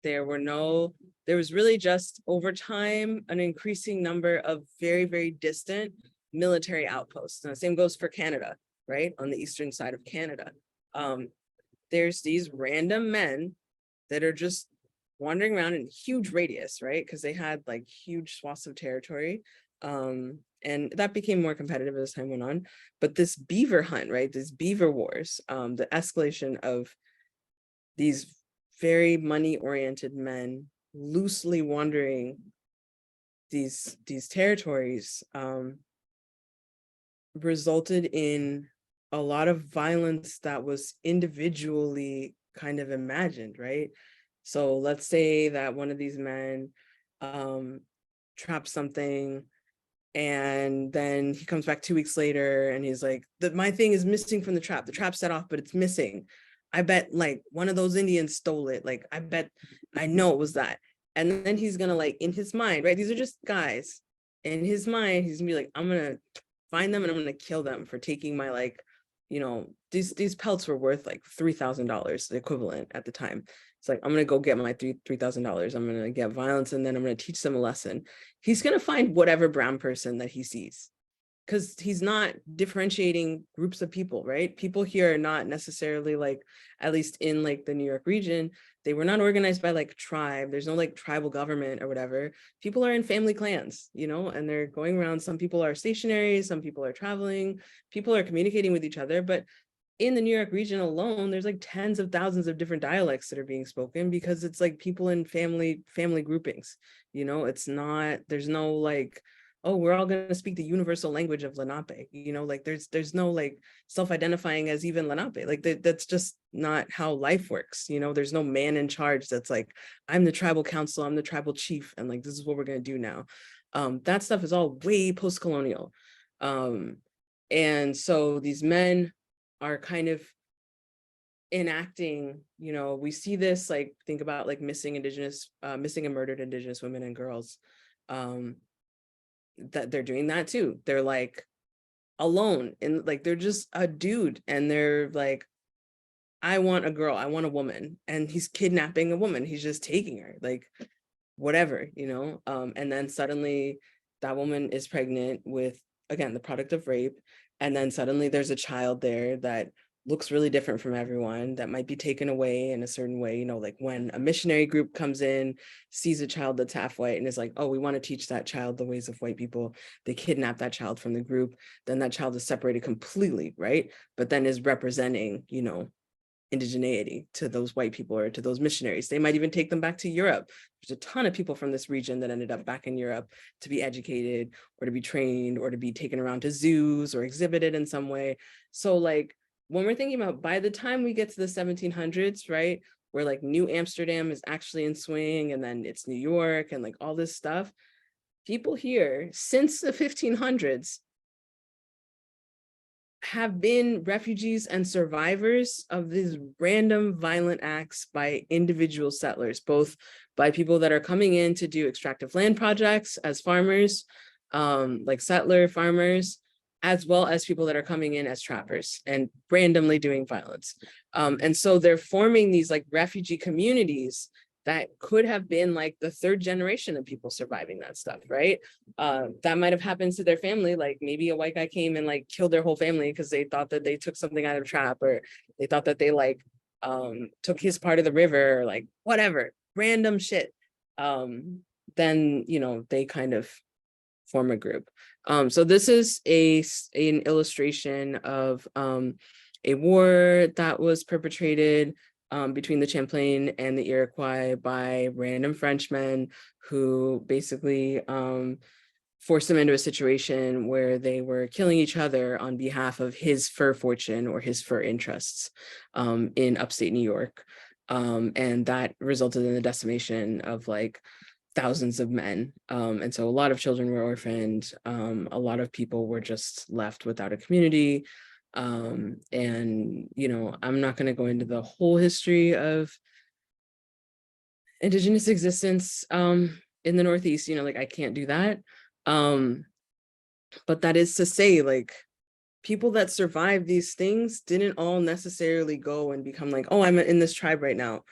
There was really just over time an increasing number of very, very distant military outposts. Now, the same goes for Canada, right? On the eastern side of Canada. There's these random men that are just wandering around in huge radius, right? Because they had like huge swaths of territory. And that became more competitive as time went on. But this beaver hunt, right? These beaver wars, the escalation of these very money-oriented men loosely wandering these territories resulted in a lot of violence that was individually kind of imagined, right? So let's say that one of these men traps something, and then he comes back 2 weeks later and he's like, my thing is missing from the trap. The trap set off, but it's missing. I bet like one of those Indians stole it. Like, I bet, I know it was that. And then he's gonna, like, in his mind, right? These are just guys. In his mind, he's gonna be like, I'm gonna find them and I'm gonna kill them for taking my, like, these pelts were worth like $3,000, the equivalent at the time. It's like, I'm gonna go get my $3,000. I'm gonna get violence, and then I'm gonna teach them a lesson. He's gonna find whatever brown person that he sees. because he's not differentiating groups of people, right? People here are not necessarily like, at least in like the New York region, they were not organized by like tribe. There's no like tribal government or whatever. People are in family clans, you know, and they're going around. Some people are stationary, some people are traveling, people are communicating with each other. But in the New York region alone, there's like tens of thousands of different dialects that are being spoken because it's like people in family groupings, you know. It's not, there's no like, oh, we're all going to speak the universal language of Lenape, you know, like there's no like self-identifying as even Lenape, like that's just not how life works, you know. There's no man in charge that's like, I'm the tribal council, I'm the tribal chief, and like this is what we're going to do now. That stuff is all way post-colonial. And so these men are kind of enacting, you know, we see this, like think about like missing and murdered Indigenous women and girls, that they're doing that too. They're like alone and like they're just a dude and they're like, I want a girl, I want a woman, and he's kidnapping a woman, he's just taking her, like whatever, you know. And then suddenly that woman is pregnant with, again, the product of rape, and then suddenly there's a child there that looks really different from everyone, that might be taken away in a certain way, you know, like when a missionary group comes in, sees a child that's half white and is like, oh, we want to teach that child the ways of white people, they kidnap that child from the group, then that child is separated completely, right, but then is representing, you know, indigeneity to those white people or to those missionaries. They might even take them back to Europe. There's a ton of people from this region that ended up back in Europe to be educated or to be trained or to be taken around to zoos or exhibited in some way. So like when we're thinking about by the time we get to the 1700s, right, where like New Amsterdam is actually in swing and then it's New York and like all this stuff, people here since the 1500s have been refugees and survivors of these random violent acts by individual settlers, both by people that are coming in to do extractive land projects as farmers, like settler farmers, as well as people that are coming in as trappers and randomly doing violence. And so they're forming these like refugee communities that could have been like the third generation of people surviving that stuff, right? That might have happened to their family. Like maybe a white guy came and like killed their whole family because they thought that they took something out of a trap, or they thought that they like took his part of the river, or like whatever, random shit. Then, you know, they kind of form a group. So this is an illustration of a war that was perpetrated between the Champlain and the Iroquois by random Frenchmen who basically forced them into a situation where they were killing each other on behalf of his fur fortune or his fur interests in upstate New York. And that resulted in the decimation of like thousands of men. And so a lot of children were orphaned. A lot of people were just left without a community. And, you know, I'm not going to go into the whole history of Indigenous existence in the Northeast, you know, like I can't do that. But that is to say, like, people that survive these things didn't all necessarily go and become like, oh, I'm in this tribe right now.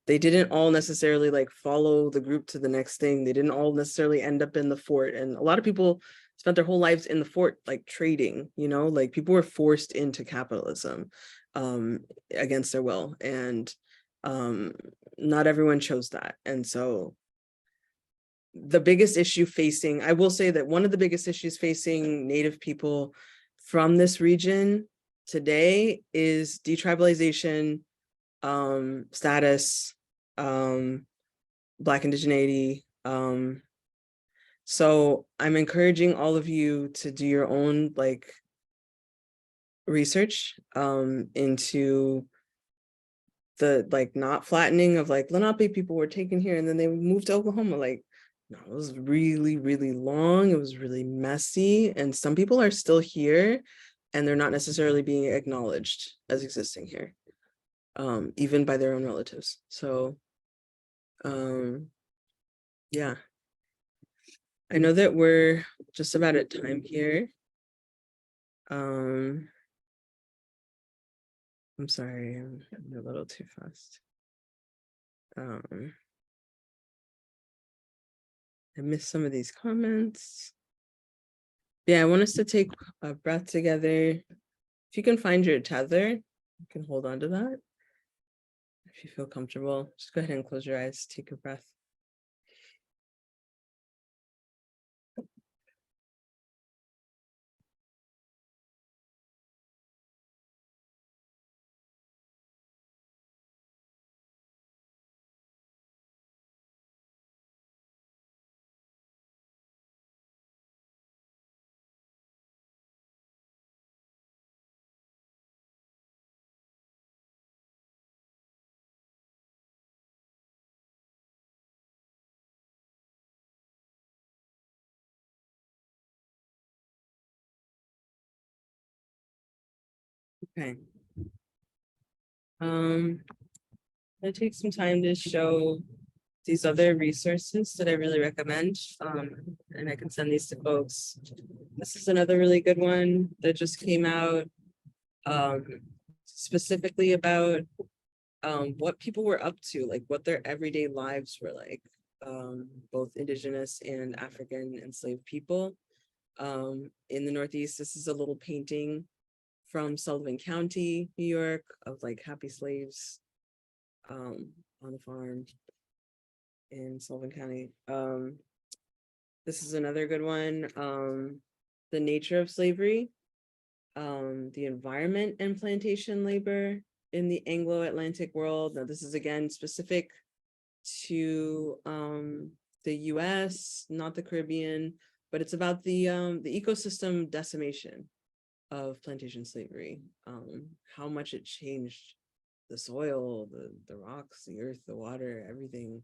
They didn't all necessarily like follow the group to the next thing. They didn't all necessarily end up in the fort. And a lot of people spent their whole lives in the fort, like trading, you know, like people were forced into capitalism against their will. And not everyone chose that. And so the biggest issue facing, I will say that one of the biggest issues facing Native people from this region today is detribalization, status, Black indigeneity. So I'm encouraging all of you to do your own like research into the like not flattening of like Lenape people were taken here and then they moved to Oklahoma. Like, no, it was really, really long. It was really messy. And some people are still here and they're not necessarily being acknowledged as existing here, even by their own relatives. So, yeah. I know that we're just about at time here. I'm sorry, I'm a little too fast. I missed some of these comments. Yeah, I want us to take a breath together. If you can find your tether, you can hold on to that. If you feel comfortable, just go ahead and close your eyes, take a breath. Okay. I'm gonna take some time to show these other resources that I really recommend. And I can send these to folks. This is another really good one that just came out, specifically about what people were up to, like what their everyday lives were like, both indigenous and African enslaved people. In the Northeast, this is a little painting from Sullivan County, New York, of like happy slaves on the farm in Sullivan County. This is another good one. The nature of slavery, the environment and plantation labor in the Anglo-Atlantic world. Now, this is again specific to the US, not the Caribbean, but it's about the ecosystem decimation of plantation slavery, how much it changed the soil, the rocks, the earth, the water, everything.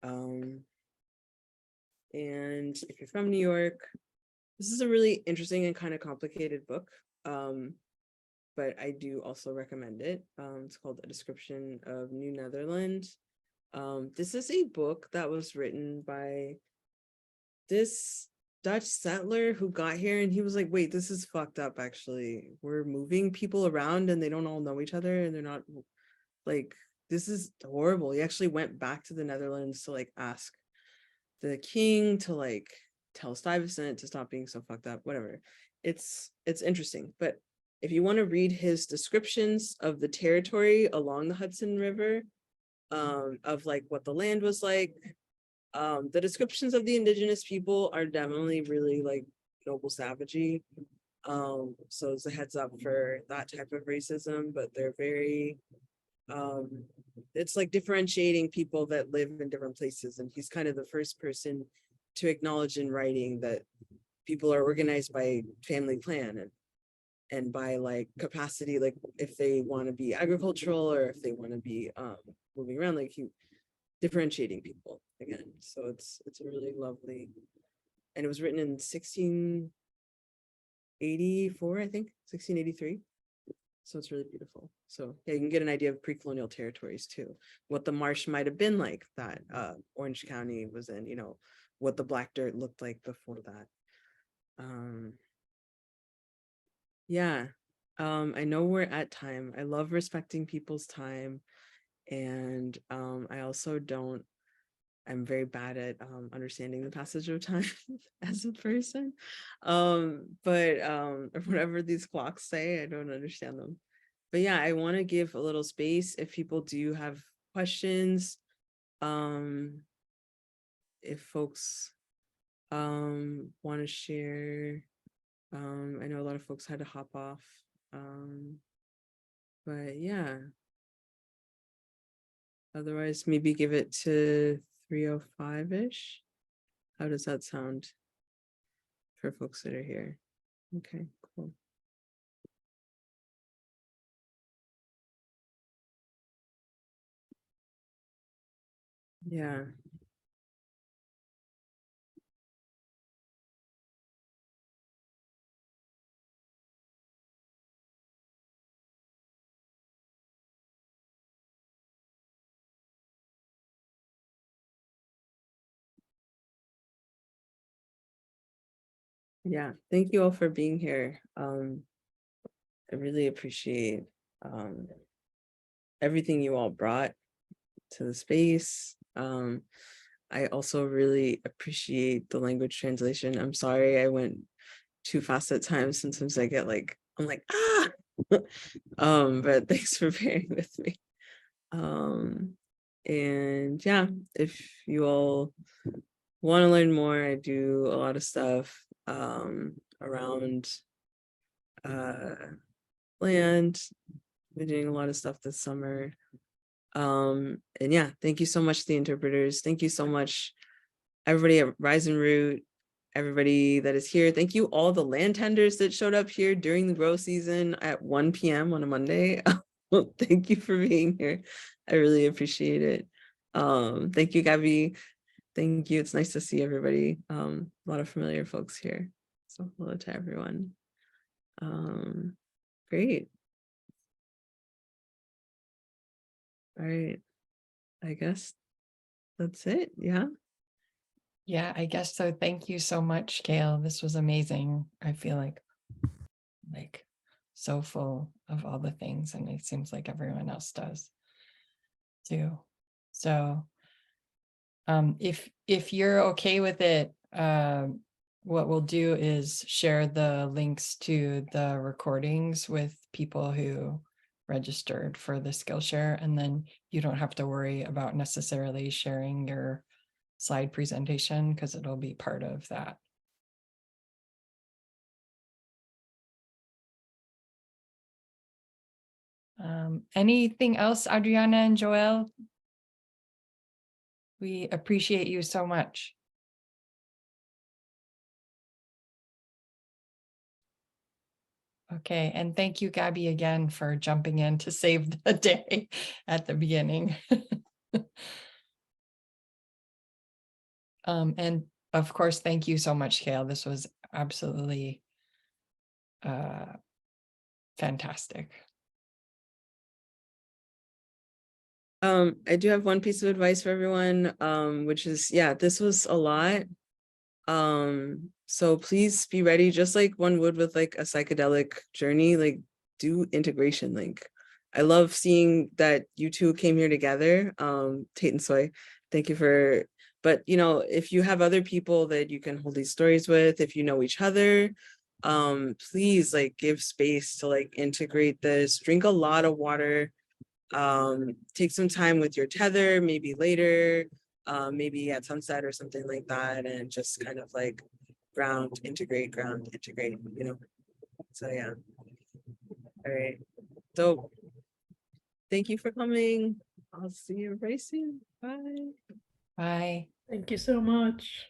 And if you're from New York, this is a really interesting and kind of complicated book, but I do also recommend it. It's called A Description of New Netherland. This is a book that was written by this Dutch settler who got here, and he was like, wait, this is fucked up, actually. We're moving people around and they don't all know each other, and they're not like, this is horrible. He actually went back to the Netherlands to like ask the king to like tell Stuyvesant to stop being so fucked up, whatever. It's interesting. But if you want to read his descriptions of the territory along the Hudson River, of like what the land was like, the descriptions of the indigenous people are definitely really like noble savagery. So it's a heads up for that type of racism, but they're very it's like differentiating people that live in different places, and he's kind of the first person to acknowledge in writing that people are organized by family plan and by like capacity, like if they want to be agricultural or if they want to be moving around, like he differentiating people again. So it's a really lovely, and it was written in 1684, I think 1683. So it's really beautiful. So yeah, you can get an idea of pre-colonial territories too, what the marsh might have been like that Orange County was in, you know, what the black dirt looked like before that. Yeah, I know we're at time. I love respecting people's time, and I also don't, I'm very bad at understanding the passage of time as a person. But whatever these clocks say, I don't understand them. But yeah, I want to give a little space if people do have questions. If folks want to share, I know a lot of folks had to hop off. But yeah, otherwise maybe give it to 3:05-ish. How does that sound for folks that are here? Okay, cool. Yeah. Yeah, thank you all for being here. I really appreciate everything you all brought to the space. I also really appreciate the language translation. I'm sorry I went too fast at times. Sometimes I get like, I'm like, ah. But thanks for bearing with me. And yeah, if you all want to learn more, I do a lot of stuff around land. Been doing a lot of stuff this summer. And yeah, thank you so much to the interpreters. Thank you so much, everybody at Rise and Root, everybody that is here. Thank you all the land tenders that showed up here during the grow season at 1 p.m. on a Monday. Thank you for being here. I really appreciate it. Thank you, Gabby. Thank you. It's nice to see everybody. A lot of familiar folks here. So hello to everyone. Great. All right. I guess that's it. Yeah. Yeah, I guess so. Thank you so much, Kale. This was amazing. I feel like so full of all the things, and it seems like everyone else does too. So if you're okay with it, what we'll do is share the links to the recordings with people who registered for the Skillshare, and then you don't have to worry about necessarily sharing your slide presentation because it'll be part of that. Anything else, Adriana and Joelle? We appreciate you so much. Okay, and thank you, Gabby, again for jumping in to save the day at the beginning. And of course, thank you so much, Kale. This was absolutely fantastic. I do have one piece of advice for everyone, which is, yeah, this was a lot. So please be ready, just like one would with like a psychedelic journey, like do integration. Like I love seeing that you two came here together. Tate and Soy, thank you for, but you know, if you have other people that you can hold these stories with, if you know each other, please like give space to like integrate this. Drink a lot of water. Take some time with your tether, maybe later, maybe at sunset or something like that, and just kind of like ground, integrate, you know. So yeah. All right. So thank you for coming. I'll see you very soon. Bye. Bye. Thank you so much.